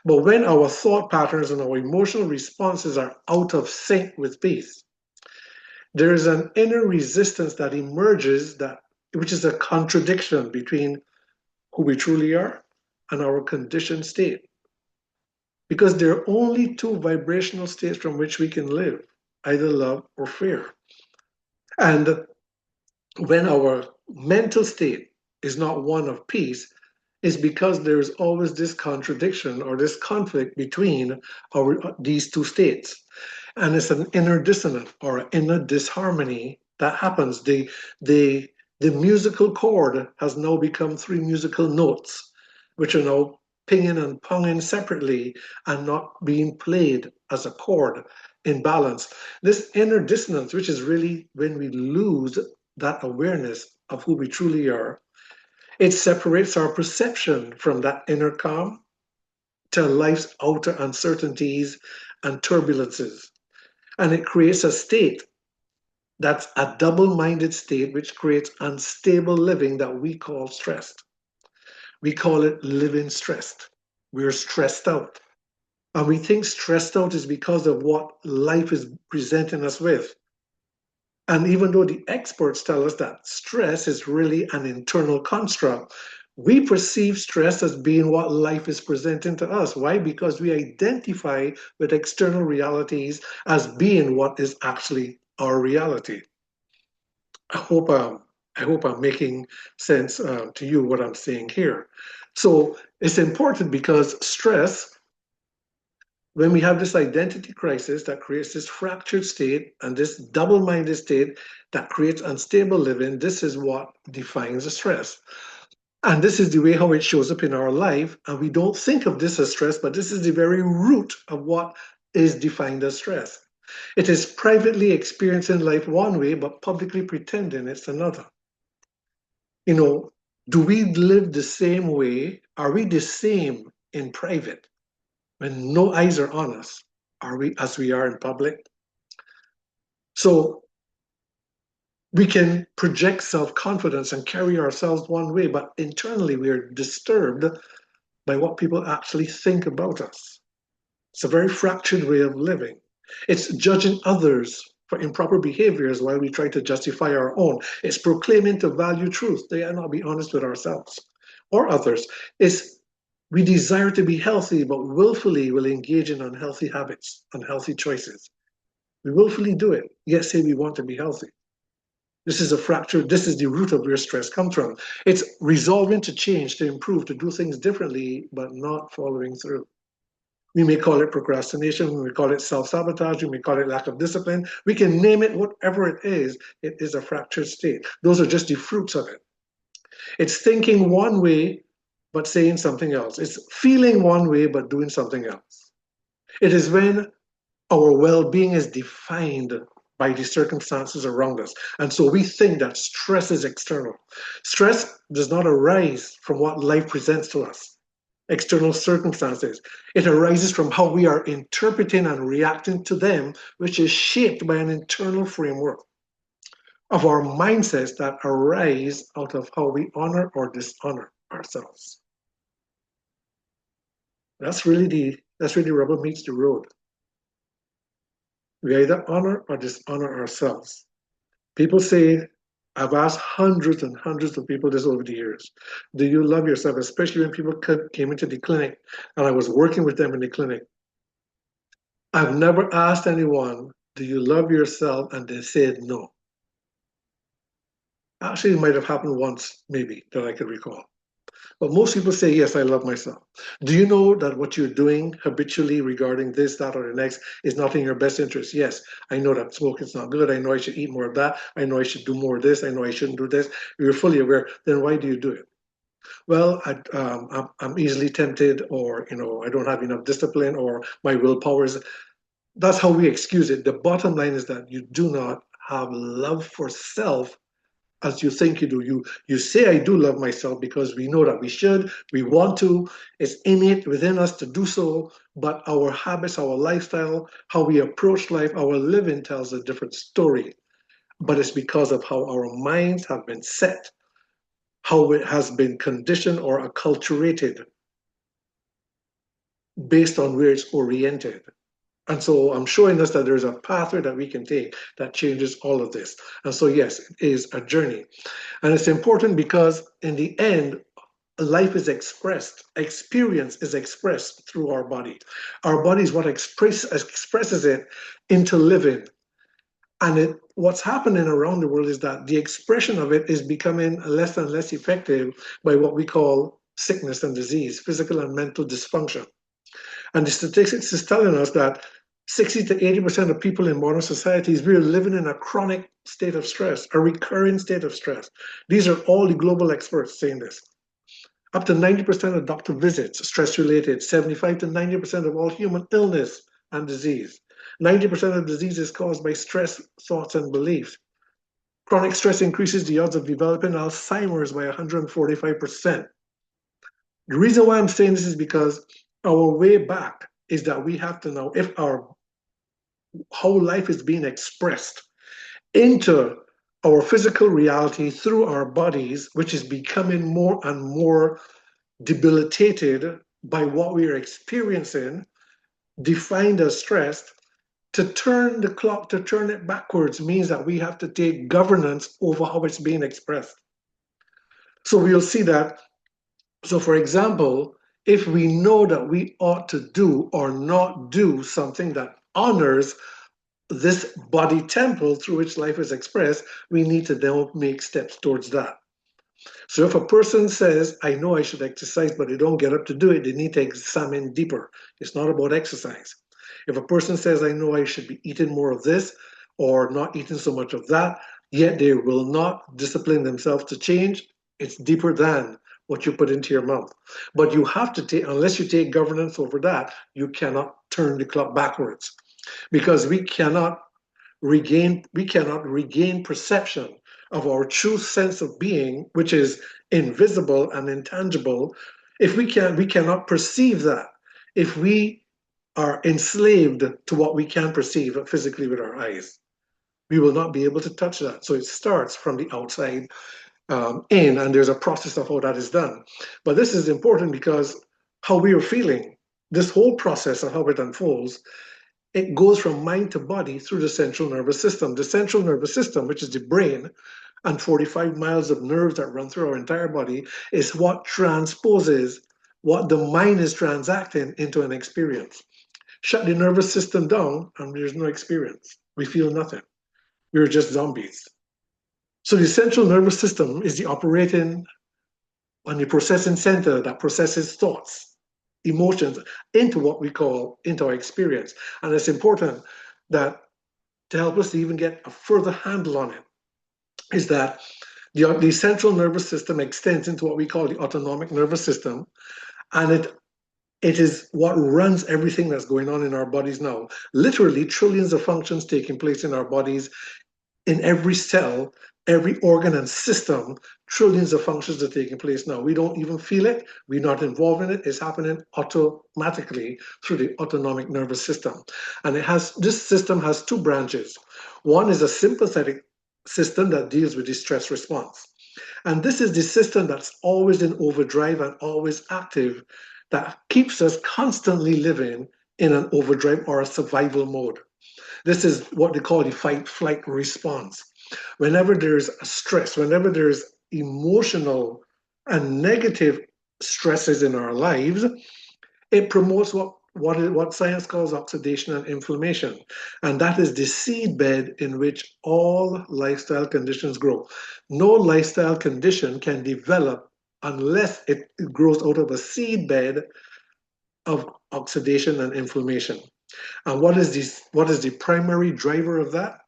But when our thought patterns and our emotional responses are out of sync with peace, there is an inner resistance that emerges which is a contradiction between who we truly are and our conditioned state. Because there are only two vibrational states from which we can live, either love or fear. And when our mental state is not one of peace, is because there is always this contradiction or this conflict between these two states. And it's an inner dissonance or an inner disharmony that happens. The musical chord has now become three musical notes, which are now pinging and ponging separately and not being played as a chord in balance. This inner dissonance, which is really when we lose that awareness of who we truly are, it separates our perception from that inner calm to life's outer uncertainties and turbulences. And it creates a state that's a double minded state, which creates unstable living that we call stressed. We call it living stressed. We're stressed out. And we think stressed out is because of what life is presenting us with. And even though the experts tell us that stress is really an internal construct, we perceive stress as being what life is presenting to us. Why? Because we identify with external realities as being what is actually our reality. I hope I hope I'm making sense to you what I'm saying here. So it's important because stress, when we have this identity crisis that creates this fractured state and this double-minded state that creates unstable living, this is what defines the stress. And this is the way how it shows up in our life. And we don't think of this as stress, but this is the very root of what is defined as stress. It is privately experiencing life one way, but publicly pretending it's another. You know, do we live the same way? Are we the same in private when no eyes are on us? Are we as we are in public? So we can project self-confidence and carry ourselves one way, but internally we are disturbed by what people actually think about us. It's a very fractured way of living. It's judging others for improper behaviors while we try to justify our own. It's proclaiming to value truth, dare not be honest with ourselves or others. It's we desire to be healthy, but willfully will engage in unhealthy habits, unhealthy choices. We willfully do it, yet say we want to be healthy. This is a fracture. This is the root of where stress comes from. It's resolving to change, to improve, to do things differently, but not following through. We may call it procrastination, we may call it self-sabotage, we may call it lack of discipline. We can name it whatever it is a fractured state. Those are just the fruits of it. It's thinking one way, but saying something else. It's feeling one way, but doing something else. It is when our well-being is defined by the circumstances around us. And so we think that stress is external. Stress does not arise from what life presents to us. external circumstances. It arises from how we are interpreting and reacting to them, which is shaped by an internal framework of our mindsets that arise out of how we honor or dishonor ourselves. That's really rubber meets the road. We either honor or dishonor ourselves. People say, I've asked hundreds and hundreds of people this over the years. Do you love yourself? Especially when people came into the clinic and I was working with them in the clinic. I've never asked anyone, do you love yourself? And they said no. Actually, it might have happened once, maybe, that I can recall. But most people say, yes, I love myself. Do you know that what you're doing habitually regarding this, that, or the next is not in your best interest? Yes, I know that smoking is not good. I know I should eat more of that. I know I should do more of this. I know I shouldn't do this. You're fully aware. Then why do you do it? Well, I'm easily tempted, or I don't have enough discipline, or my willpower is. That's how we excuse it. The bottom line is that you do not have love for self as you think you do. You say, I do love myself because we know that we should, we want to, it's innate within us to do so, but our habits, our lifestyle, how we approach life, our living tells a different story. But it's because of how our minds have been set, how it has been conditioned or acculturated based on where it's oriented. And so I'm showing us that there's a pathway that we can take that changes all of this. And so, yes, it is a journey. And it's important because in the end, life is expressed, experience is expressed through our body. Our body is what expresses it into living. And what's happening around the world is that the expression of it is becoming less and less effective by what we call sickness and disease, physical and mental dysfunction. And the statistics is telling us that 60 to 80% of people in modern societies, we're living in a chronic state of stress, a recurring state of stress. These are all the global experts saying this. Up to 90% of doctor visits, stress-related, 75 to 90% of all human illness and disease. 90% of disease is caused by stress, thoughts, and beliefs. Chronic stress increases the odds of developing Alzheimer's by 145%. The reason why I'm saying this is because our way back is that we have to know if our whole life is being expressed into our physical reality through our bodies, which is becoming more and more debilitated by what we are experiencing, defined as stress. To turn the clock, to turn it backwards, means that we have to take governance over how it's being expressed. So we'll see that. So, for example, if we know that we ought to do or not do something that honors this body temple through which life is expressed, we need to then make steps towards that. So if a person says, I know I should exercise, but they don't get up to do it, they need to examine deeper. It's not about exercise. If a person says, I know I should be eating more of this or not eating so much of that, yet they will not discipline themselves to change, it's deeper than what you put into your mouth. But you have to take, unless you take governance over that, you cannot turn the clock backwards, because we cannot regain perception of our true sense of being, which is invisible and intangible. If we cannot perceive that, if we are enslaved to what we can perceive physically with our eyes, we will not be able to touch that. So it starts from the outside in, and there's a process of how that is done. But this is important because how we are feeling, this whole process of how it unfolds, it goes from mind to body through the central nervous system. The central nervous system, which is the brain, and 45 miles of nerves that run through our entire body, is what transposes what the mind is transacting into an experience. Shut the nervous system down, and there's no experience. We feel nothing. We're just zombies. So the central nervous system is the operating on the processing center that processes thoughts, emotions into what we call into our experience. And it's important that to help us to even get a further handle on it is that the central nervous system extends into what we call the autonomic nervous system, and it is what runs everything that's going on in our bodies now. Literally trillions of functions taking place in our bodies in every cell, every organ and system. Trillions of functions are taking place now. We don't even feel it. We're not involved in it. It's happening automatically through the autonomic nervous system. And this system has two branches. One is a sympathetic system that deals with the stress response. And this is the system that's always in overdrive and always active, that keeps us constantly living in an overdrive or a survival mode. This is what they call the fight flight response. Whenever there's a stress, whenever there's emotional and negative stresses in our lives, it promotes what science calls oxidation and inflammation. And that is the seedbed in which all lifestyle conditions grow. No lifestyle condition can develop unless it grows out of a seedbed of oxidation and inflammation. And what is the primary driver of that?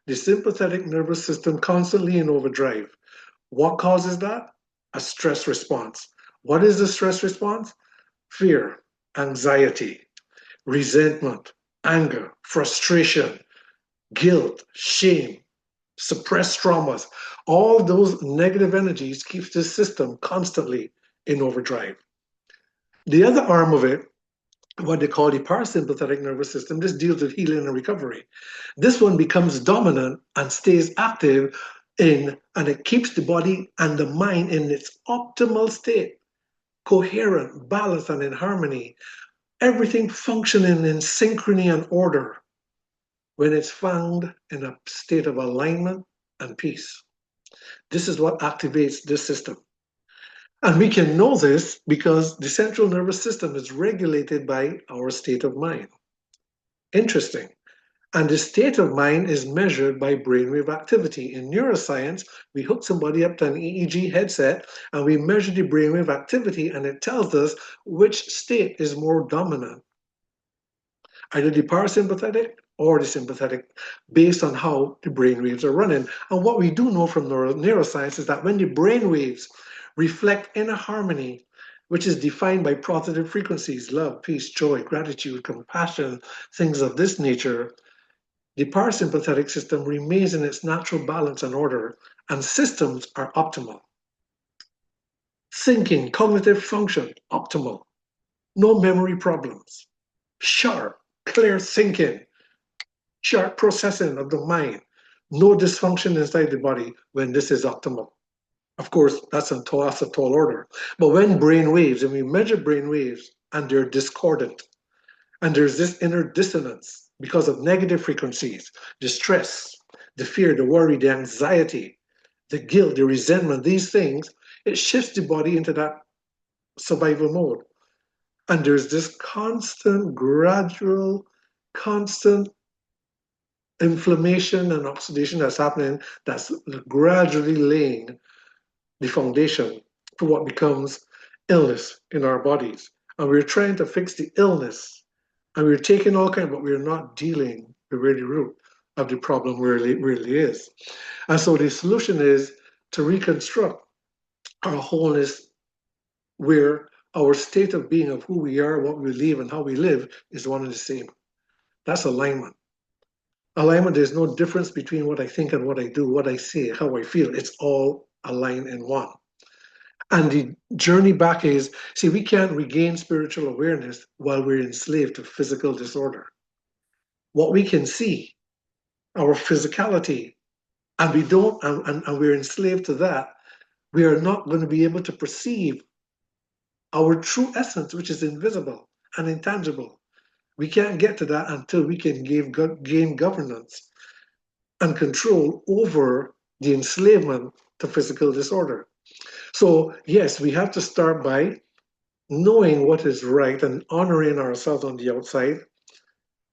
The sympathetic nervous system constantly in overdrive. What causes that? A stress response. What is the stress response? Fear, anxiety, resentment, anger, frustration, guilt, shame, suppressed traumas. All those negative energies keeps this system constantly in overdrive. The other arm of it, what they call the parasympathetic nervous system, this deals with healing and recovery. This one becomes dominant and stays active and it keeps the body and the mind in its optimal state, coherent, balanced, and in harmony. Everything functioning in synchrony and order when it's found in a state of alignment and peace. This is what activates this system. And we can know this because the central nervous system is regulated by our state of mind. Interesting. And the state of mind is measured by brainwave activity. In neuroscience, we hook somebody up to an EEG headset and we measure the brainwave activity, and it tells us which state is more dominant, either the parasympathetic or the sympathetic, based on how the brain waves are running. And what we do know from neuroscience is that when the brain waves reflect in a harmony, which is defined by positive frequencies, love, peace, joy, gratitude, compassion, things of this nature, the parasympathetic system remains in its natural balance and order, and systems are optimal. Thinking, cognitive function, optimal. No memory problems. Sharp, clear thinking, sharp processing of the mind. No dysfunction inside the body when this is optimal. Of course, that's a tall order. But when brain waves, and we measure brain waves, and they're discordant, and there's this inner dissonance because of negative frequencies, the stress, the fear, the worry, the anxiety, the guilt, the resentment, these things, it shifts the body into that survival mode. And there's this constant, gradual, constant inflammation and oxidation that's happening, that's gradually laying the foundation for what becomes illness in our bodies. And we're trying to fix the illness, and we're taking all kinds, but we're not dealing with where the root of the problem really is. And so the solution is to reconstruct our wholeness, where our state of being of who we are, what we live, and how we live is one and the same. That's alignment. Alignment, there's no difference between what I think and what I do, what I say, how I feel. It's all aligned in one. And the journey back is, see, we can't regain spiritual awareness while we're enslaved to physical disorder. What we can see, our physicality, and we don't, and we're enslaved to that, we are not going to be able to perceive our true essence, which is invisible and intangible. We can't get to that until we can gain governance and control over the enslavement to physical disorder. So yes, we have to start by knowing what is right and honoring ourselves on the outside.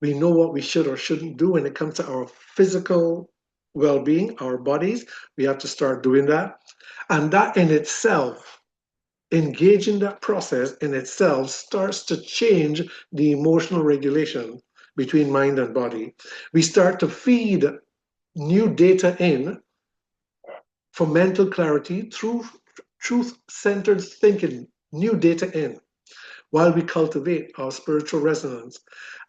We know what we should or shouldn't do when it comes to our physical well-being, our bodies. We have to start doing that. And that in itself, engaging that process in itself starts to change the emotional regulation between mind and body. We start to feed new data in for mental clarity through truth-centered thinking, new data in. while we cultivate our spiritual resonance.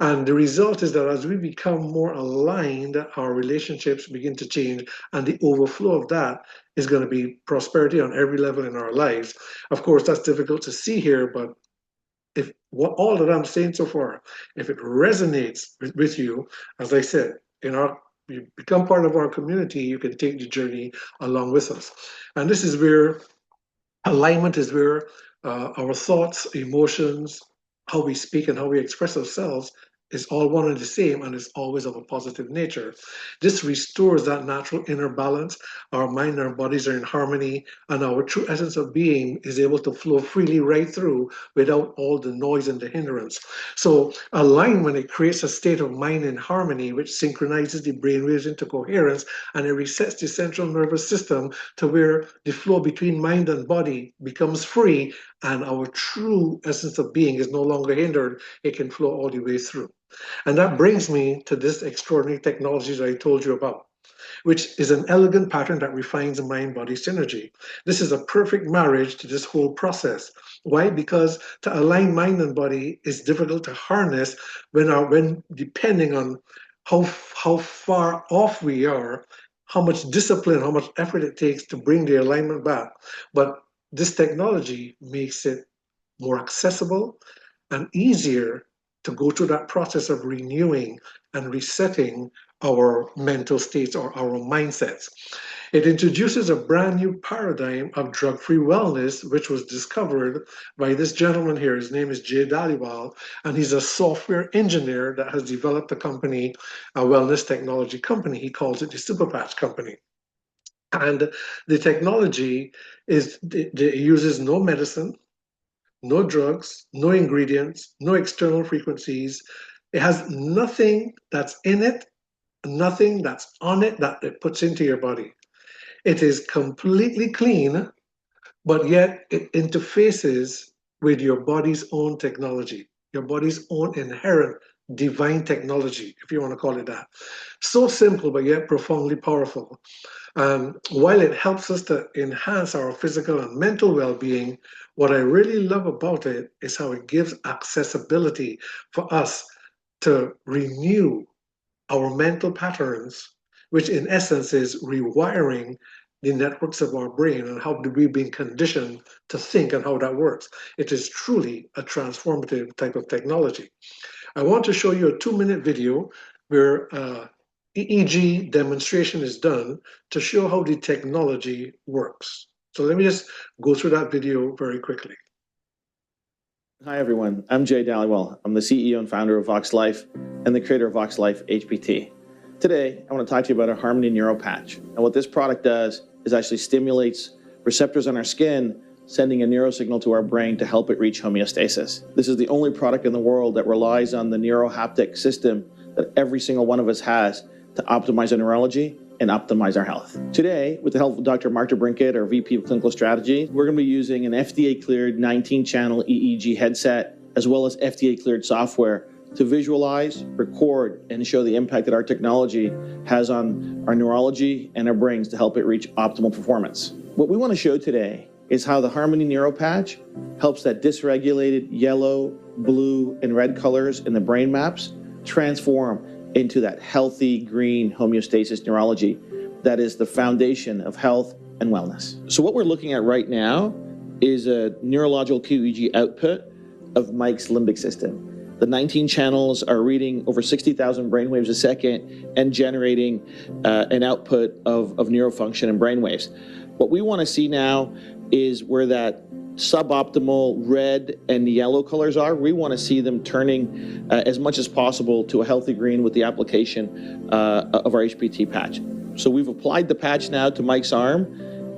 And the result is that as we become more aligned, our relationships begin to change, and the overflow of that is going to be prosperity on every level in our lives. Of course, that's difficult to see here, but if what all that I'm saying so far, if it resonates with you, as I said, you become part of our community, you can take the journey along with us. And this is where alignment is where our thoughts, emotions, how we speak and how we express ourselves is all one and the same, and is always of a positive nature. This restores that natural inner balance. Our mind and our bodies are in harmony, and our true essence of being is able to flow freely right through without all the noise and the hindrance. So alignment, it creates a state of mind in harmony, which synchronizes the brain waves into coherence, and it resets the central nervous system to where the flow between mind and body becomes free, and our true essence of being is no longer hindered. It can flow all the way through. And that brings me to this extraordinary technology that I told you about, which is an elegant pattern that refines the mind-body synergy. This is a perfect marriage to this whole process. Why? Because to align mind and body is difficult to harness when depending on how far off we are, how much discipline, how much effort it takes to bring the alignment back. But this technology makes it more accessible and easier to go through that process of renewing and resetting our mental states or our mindsets. It introduces a brand new paradigm of drug-free wellness, which was discovered by this gentleman here. His name is Jay Dhaliwal, and he's a software engineer that has developed a company, a wellness technology company. He calls it the Super Patch Company. And the technology it uses no medicine, no drugs, no ingredients, no external frequencies. It has nothing that's in it, nothing that's on it that it puts into your body. It is completely clean, but yet it interfaces with your body's own technology, your body's own inherent divine technology, if you want to call it that. So simple, but yet profoundly powerful. While it helps us to enhance our physical and mental well-being, what I really love about it is how it gives accessibility for us to renew our mental patterns, which in essence is rewiring the networks of our brain and how we've been conditioned to think and how that works. It is truly a transformative type of technology. I want to show you a 2-minute video where EEG demonstration is done to show how the technology works. So let me just go through that video very quickly. Hi everyone, I'm Jay Dhaliwal. I'm the CEO and founder of Vox Life and the creator of Vox Life HPT. Today, I want to talk to you about our Harmony Neuro Patch. And what this product does is actually stimulates receptors on our skin, sending a neurosignal to our brain to help it reach homeostasis. This is the only product in the world that relies on the neurohaptic system that every single one of us has to optimize our neurology and optimize our health. Today, with the help of Dr. Mark DeBrinket, our VP of Clinical Strategy, we're going to be using an FDA-cleared 19-channel EEG headset, as well as FDA-cleared software to visualize, record, and show the impact that our technology has on our neurology and our brains to help it reach optimal performance. What we want to show today is how the Harmony Neuro Patch helps that dysregulated yellow, blue, and red colors in the brain maps transform into that healthy green homeostasis neurology that is the foundation of health and wellness. So what we're looking at right now is a neurological QEEG output of Mike's limbic system. The 19 channels are reading over 60,000 brainwaves a second and generating an output of neurofunction and brainwaves. What we want to see now is where that suboptimal red and yellow colors are. We want to see them turning as much as possible to a healthy green with the application of our HPT patch. So we've applied the patch now to Mike's arm,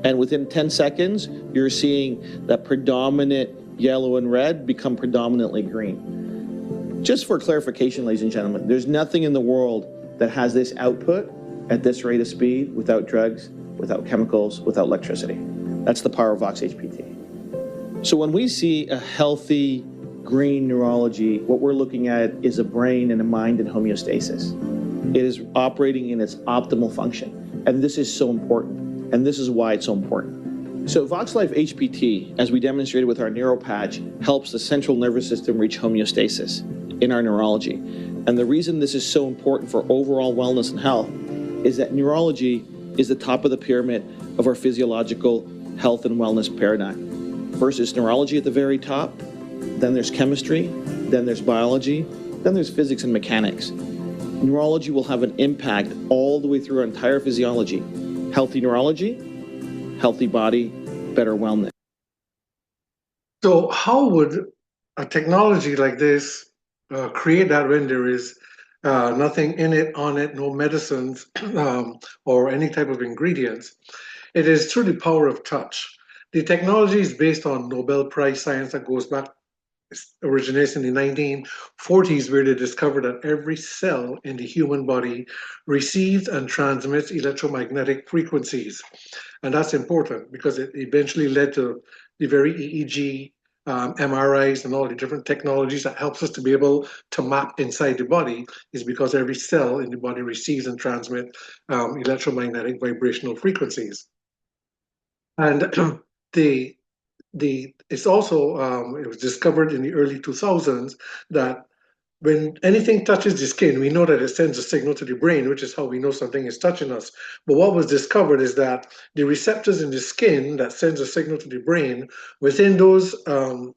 and within 10 seconds, you're seeing that predominant yellow and red become predominantly green. Just for clarification, ladies and gentlemen, there's nothing in the world that has this output at this rate of speed without drugs, without chemicals, without electricity. That's the power of Vox HPT. So when we see a healthy green neurology, what we're looking at is a brain and a mind in homeostasis. It is operating in its optimal function. And this is so important. And this is why it's so important. So VoxLife HPT, as we demonstrated with our neuro patch, helps the central nervous system reach homeostasis in our neurology. And the reason this is so important for overall wellness and health is that neurology is the top of the pyramid of our physiological health and wellness paradigm. First is neurology at the very top, then there's chemistry, then there's biology, then there's physics and mechanics. Neurology will have an impact all the way through our entire physiology. Healthy neurology, healthy body, better wellness. So, how would a technology like this create that when there is nothing in it, on it, no medicines or any type of ingredients? It is through the power of touch. The technology is based on Nobel Prize science that goes back, originates in the 1940s, where they discovered that every cell in the human body receives and transmits electromagnetic frequencies. And that's important because it eventually led to the very EEG, MRIs, and all the different technologies that helps us to be able to map inside the body, is because every cell in the body receives and transmits electromagnetic vibrational frequencies. And it's also it was discovered in the early 2000s that when anything touches the skin, we know that it sends a signal to the brain, which is how we know something is touching us. But what was discovered is that the receptors in the skin that sends a signal to the brain, within those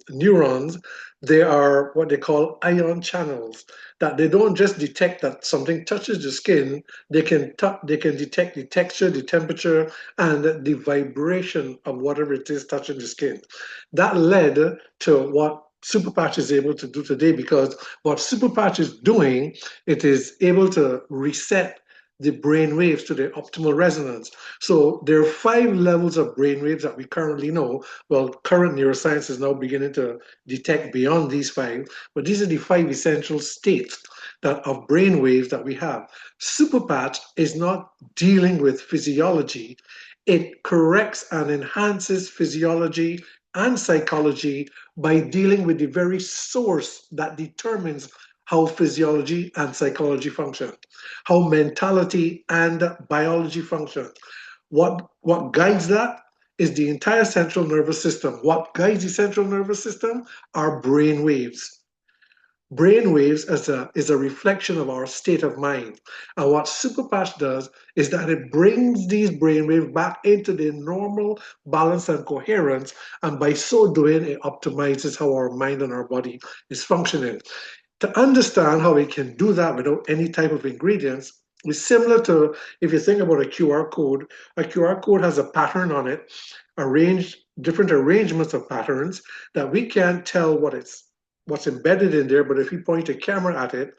neurons, they are what they call ion channels, that they don't just detect that something touches the skin, they can detect the texture, the temperature, and the vibration of whatever it is touching the skin. That led to what Superpatch is able to do today, because what Superpatch is doing, it is able to reset the brain waves to their optimal resonance. So there are 5 levels of brain waves that we currently know. Well, current neuroscience is now beginning to detect beyond these 5, but these are the 5 essential states that of brain waves that we have. Superpatch is not dealing with physiology. It corrects and enhances physiology and psychology by dealing with the very source that determines how physiology and psychology function, how mentality and biology function. What guides that is the entire central nervous system. What guides the central nervous system are brain waves. Brain waves is a reflection of our state of mind. And what Superpatch does is that it brings these brain waves back into their normal balance and coherence. And by so doing, it optimizes how our mind and our body is functioning. To understand how it can do that without any type of ingredients is similar to, if you think about a QR code has a pattern on it, different arrangements of patterns that we can't tell what's embedded in there, but if you point a camera at it,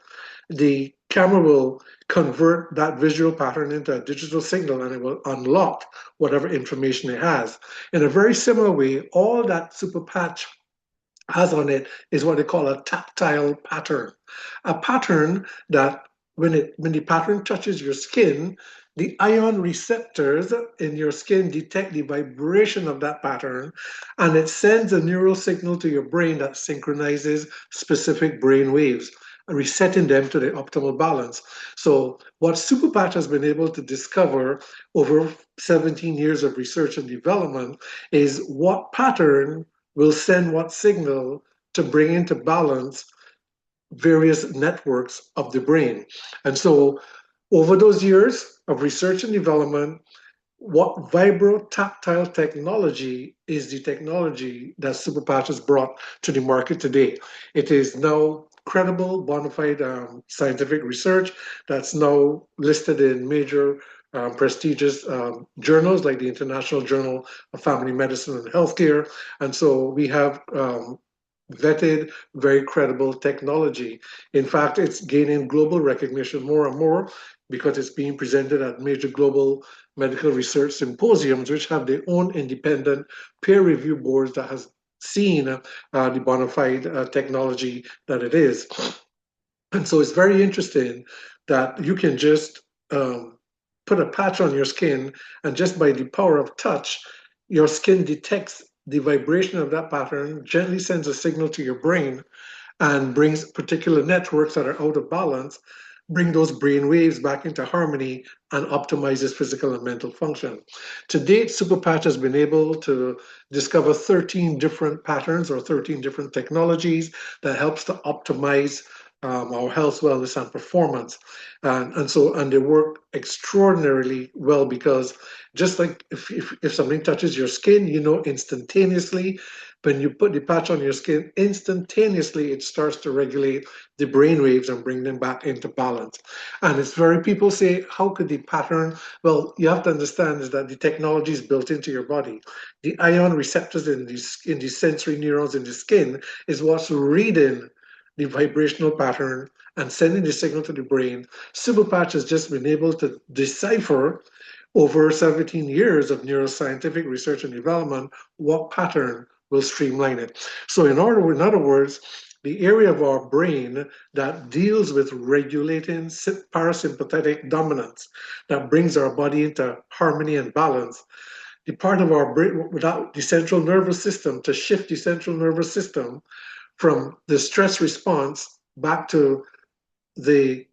the camera will convert that visual pattern into a digital signal, and it will unlock whatever information it has. In a very similar way, all that Superpatch has on it is what they call a tactile pattern. A pattern that when the pattern touches your skin, the ion receptors in your skin detect the vibration of that pattern, and it sends a neural signal to your brain that synchronizes specific brain waves, resetting them to their optimal balance. So what Superpatch has been able to discover over 17 years of research and development is what pattern will send what signal to bring into balance various networks of the brain. And so over those years of research and development, what vibrotactile technology is the technology that Superpatch has brought to the market today. It is now credible, bona fide scientific research that's now listed in major prestigious journals like the International Journal of Family Medicine and Healthcare. And so we have vetted, very credible technology. In fact, it's gaining global recognition more and more because it's being presented at major global medical research symposiums, which have their own independent peer review boards that has seen the bona fide technology that it is. And so it's very interesting that you can just put a patch on your skin, and just by the power of touch, your skin detects the vibration of that pattern, gently sends a signal to your brain, and brings particular networks that are out of balance bring those brain waves back into harmony and optimizes physical and mental function. To date, Superpatch has been able to discover 13 different patterns or 13 different technologies that helps to optimize our health, wellness, and performance. And they work extraordinarily well because just like if something touches your skin, you know instantaneously when you put the patch on your skin, instantaneously it starts to regulate the brain waves and bring them back into balance. And it's very, people say, how could the pattern? Well, you have to understand is that the technology is built into your body. The ion receptors in the sensory neurons in the skin is what's reading the vibrational pattern and sending the signal to the brain. Superpatch has just been able to decipher over 17 years of neuroscientific research and development what pattern will streamline it. So in other words, the area of our brain that deals with regulating parasympathetic dominance, that brings our body into harmony and balance, the part of our brain without the central nervous system, to shift the central nervous system from the stress response back to the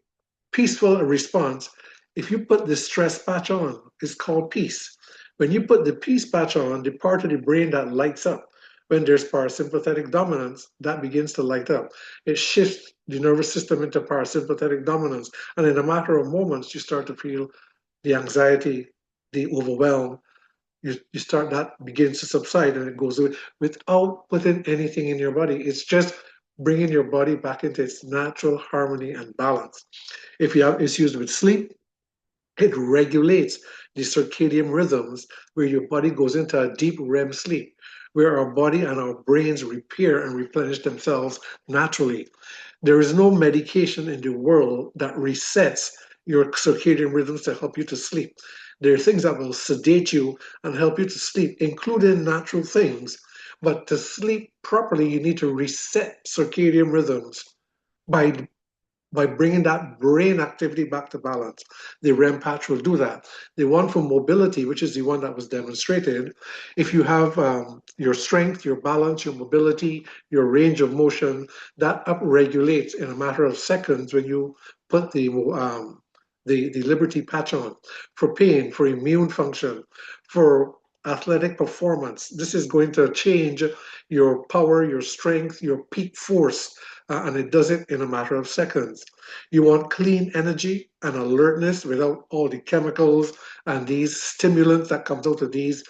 peaceful response. If you put the stress patch on, it's called peace. When you put the peace patch on, the part of the brain that lights up when there's parasympathetic dominance, that begins to light up. It shifts the nervous system into parasympathetic dominance. And in a matter of moments, you start to feel the anxiety, the overwhelm. You start, that begins to subside and it goes away without putting anything in your body. It's just bringing your body back into its natural harmony and balance. If you have issues with sleep, it regulates the circadian rhythms where your body goes into a deep REM sleep, where our body and our brains repair and replenish themselves naturally. There is no medication in the world that resets your circadian rhythms to help you to sleep. There are things that will sedate you and help you to sleep, including natural things. But to sleep properly, you need to reset circadian rhythms by bringing that brain activity back to balance. The REM patch will do that. The one for mobility, which is the one that was demonstrated, if you have your strength, your balance, your mobility, your range of motion, that upregulates in a matter of seconds when you put the Liberty patch on. For pain, for immune function, for athletic performance. This is going to change your power, your strength, your peak force, and it does it in a matter of seconds. You want clean energy and alertness without all the chemicals and these stimulants that comes out of these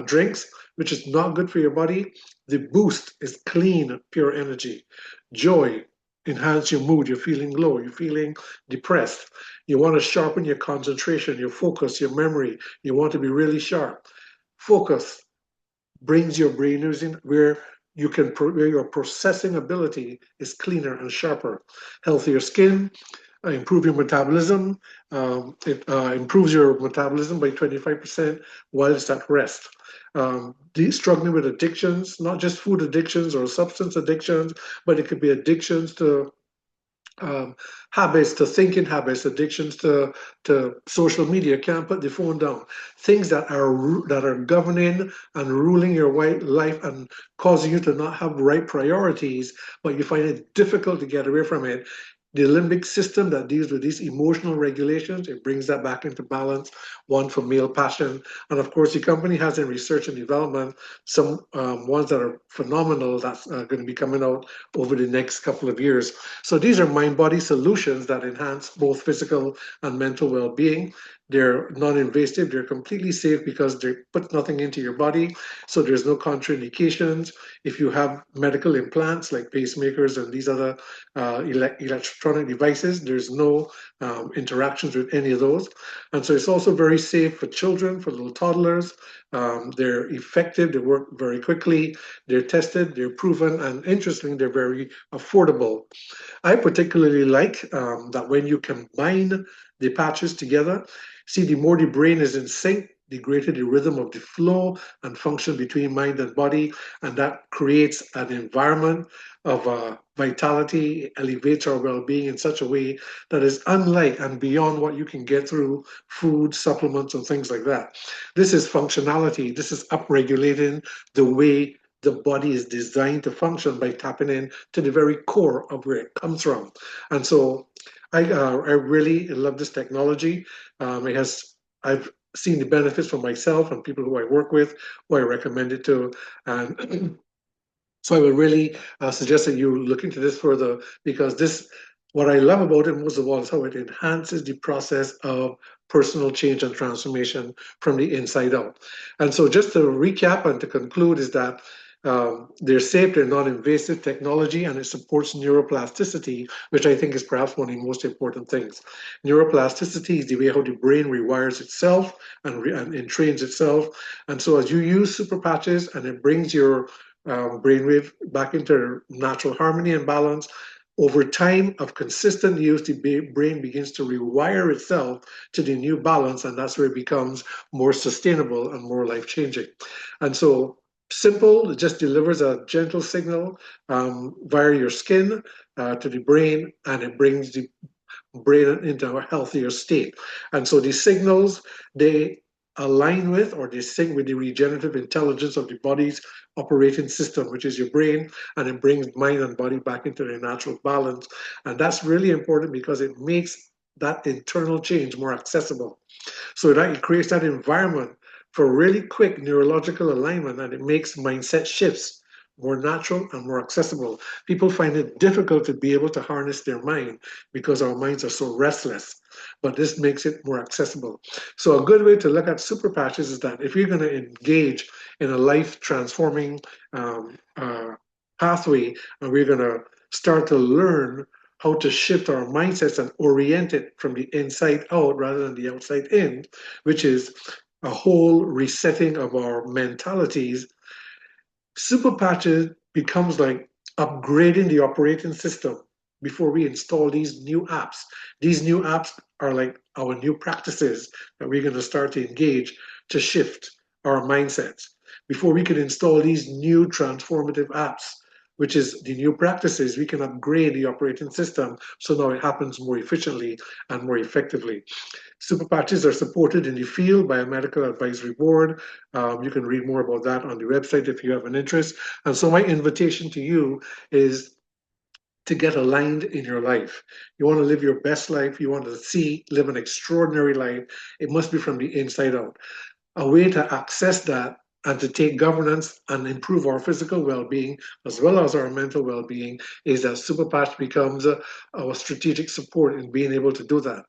drinks, which is not good for your body. The boost is clean, pure energy. Joy, enhance your mood. You're feeling low, you're feeling depressed. You want to sharpen your concentration, your focus, your memory. You want to be really sharp. Focus brings your brain using where where your processing ability is cleaner and sharper. Healthier skin, improve your metabolism. It improves your metabolism by 25% while it's at rest. Struggling with addictions, not just food addictions or substance addictions, but it could be addictions to habits, to thinking habits, addictions to social media. Can't put the phone down. Things that are governing and ruling your life and causing you to not have right priorities, but you find it difficult to get away from it. The limbic system that deals with these emotional regulations, it brings that back into balance. One for male passion. And of course, the company has in research and development some ones that are phenomenal that's going to be coming out over the next couple of years. So these are mind-body solutions that enhance both physical and mental well-being. They're non-invasive, they're completely safe because they put nothing into your body, so there's no contraindications. If you have medical implants like pacemakers and these other electronic devices, there's no interactions with any of those. And so it's also very safe for children, for little toddlers. They're effective, they work very quickly, they're tested, they're proven, and interestingly, they're very affordable. I particularly like that when you combine the patches together, see, the more the brain is in sync, the greater the rhythm of the flow and function between mind and body, and that creates an environment of vitality, elevates our well-being in such a way that is unlike and beyond what you can get through food, supplements, and things like that. This is functionality. This is upregulating the way the body is designed to function by tapping in to the very core of where it comes from. And so I really love this technology. I've seen the benefits for myself and people who I work with, who I recommend it to, and so I would really suggest that you look into this further because what I love about it most of all is how it enhances the process of personal change and transformation from the inside out. And so just to recap and to conclude is that they're safe, they're non-invasive technology, and it supports neuroplasticity, which I think is perhaps one of the most important things. Neuroplasticity is the way how the brain rewires itself and entrains itself. And so as you use super patches and it brings your brainwave back into natural harmony and balance. Over time of consistent use, the brain begins to rewire itself to the new balance, and that's where it becomes more sustainable and more life changing. And so, simple, it just delivers a gentle signal via your skin to the brain, and it brings the brain into a healthier state. And so these signals, they align with or they sync with the regenerative intelligence of the body's operating system, which is your brain, and it brings mind and body back into their natural balance. And that's really important because it makes that internal change more accessible. So that it creates that environment for really quick neurological alignment and it makes mindset shifts more natural and more accessible. People find it difficult to be able to harness their mind because our minds are so restless, but this makes it more accessible. So a good way to look at super patches is that if you're going to engage in a life transforming pathway and we're going to start to learn how to shift our mindsets and orient it from the inside out rather than the outside in, which is a whole resetting of our mentalities. Super patches becomes like upgrading the operating system before we install these new apps. These new apps are like our new practices that we're going to start to engage to shift our mindsets. Before we can install these new transformative apps, which is the new practices, we can upgrade the operating system so now it happens more efficiently and more effectively. Super patches are supported in the field by a medical advisory board. You can read more about that on the website if you have an interest. And so my invitation to you is to get aligned in your life. You want to live your best life. You want to live an extraordinary life. It must be from the inside out. A way to access that and to take governance and improve our physical well-being as well as our mental well-being is that Superpatch becomes our strategic support in being able to do that.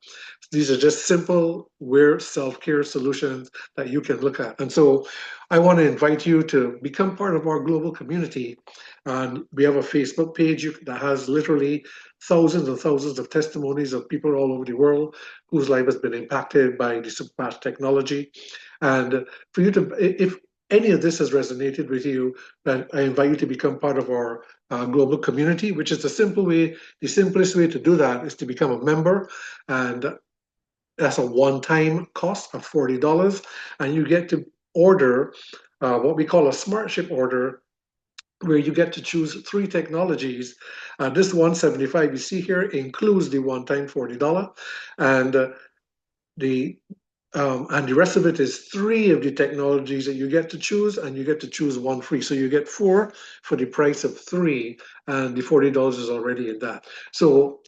These are just simple, weird self-care solutions that you can look at. And so I want to invite you to become part of our global community. And we have a Facebook page that has literally thousands and thousands of testimonies of people all over the world whose life has been impacted by the Superpatch technology. And for you to, if any of this has resonated with you, then I invite you to become part of our global community, which is the simplest way to do that is to become a member. And that's a one-time cost of $40. And you get to order what we call a smart ship order, where you get to choose three technologies. This 175 you see here includes the one-time $40. And the and the rest of it is three of the technologies that you get to choose, and you get to choose one free. So you get four for the price of three, and the $40 is already in that. So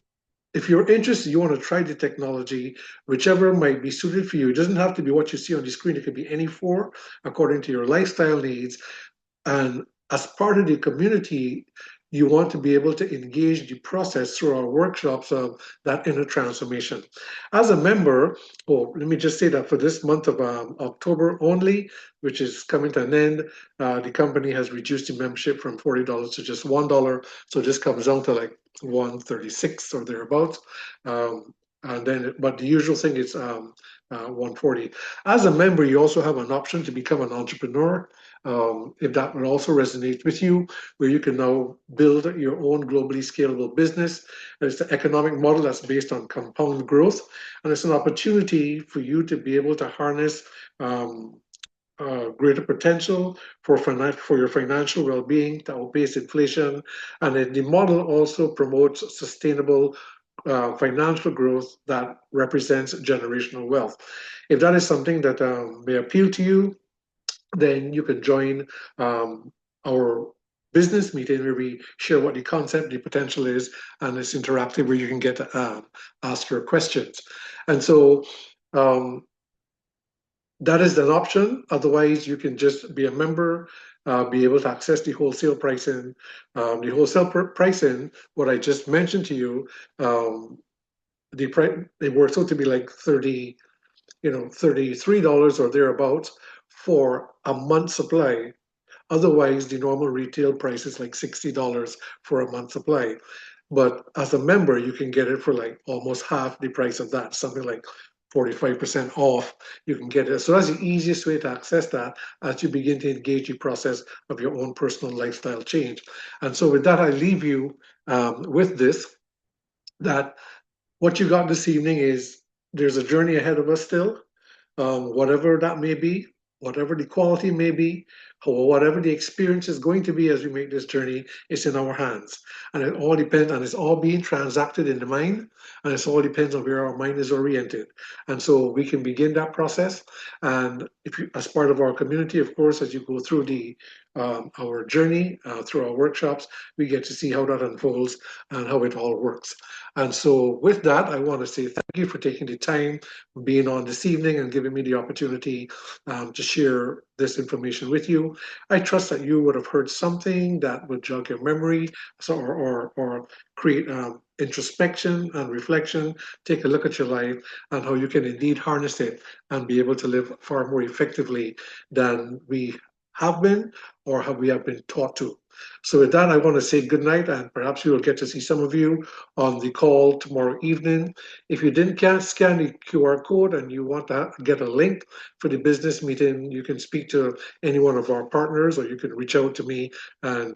if you're interested, you want to try the technology, whichever might be suited for you. It doesn't have to be what you see on the screen. It could be any four according to your lifestyle needs. And as part of the community, you want to be able to engage the process through our workshops of that inner transformation. As a member, let me just say that for this month of October only, which is coming to an end, the company has reduced the membership from $40 to just $1. So this comes down to like 136 or thereabouts. But the usual thing is 140. As a member, you also have an option to become an entrepreneur. If that would also resonate with you, where you can now build your own globally scalable business. And it's an economic model that's based on compound growth. And it's an opportunity for you to be able to harness greater potential for your financial well-being to outpace inflation. And then the model also promotes sustainable financial growth that represents generational wealth. If that is something that may appeal to you, then you can join our business meeting where we share what the concept, the potential is, and it's interactive where you can get to ask your questions. And so that is an option. Otherwise, you can just be a member, be able to access the wholesale pricing. The wholesale pricing, what I just mentioned to you, the price it works out to be like $33 or thereabouts for a month supply. Otherwise, the normal retail price is like $60 for a month supply. But as a member, you can get it for like almost half the price of that, something like 45% off. You can get it. So that's the easiest way to access that as you begin to engage the process of your own personal lifestyle change. And so, with that, I leave you with this, that what you got this evening is there's a journey ahead of us still, whatever that may be, whatever the quality may be, or whatever the experience is going to be as we make this journey, it's in our hands. And it all depends, and it's all being transacted in the mind, and it all depends on where our mind is oriented. And so we can begin that process. And if you, as part of our community, of course, as you go through the our journey through our workshops, we get to see how that unfolds and how it all works. And so, with that, I want to say thank you for taking the time, being on this evening, and giving me the opportunity to share this information with you. I trust that you would have heard something that would jog your memory, so, or create introspection and reflection. Take a look at your life and how you can indeed harness it and be able to live far more effectively than we have been or have we have been taught to. So with that, I want to say good night, and perhaps we will get to see some of you on the call tomorrow evening. If you didn't scan the QR code and you want to get a link for the business meeting, you can speak to any one of our partners, or you can reach out to me, and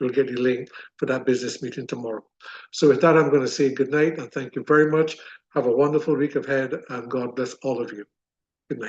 you'll get the link for that business meeting tomorrow. So with that, I'm going to say good night and thank you very much. Have a wonderful week ahead, and God bless all of you.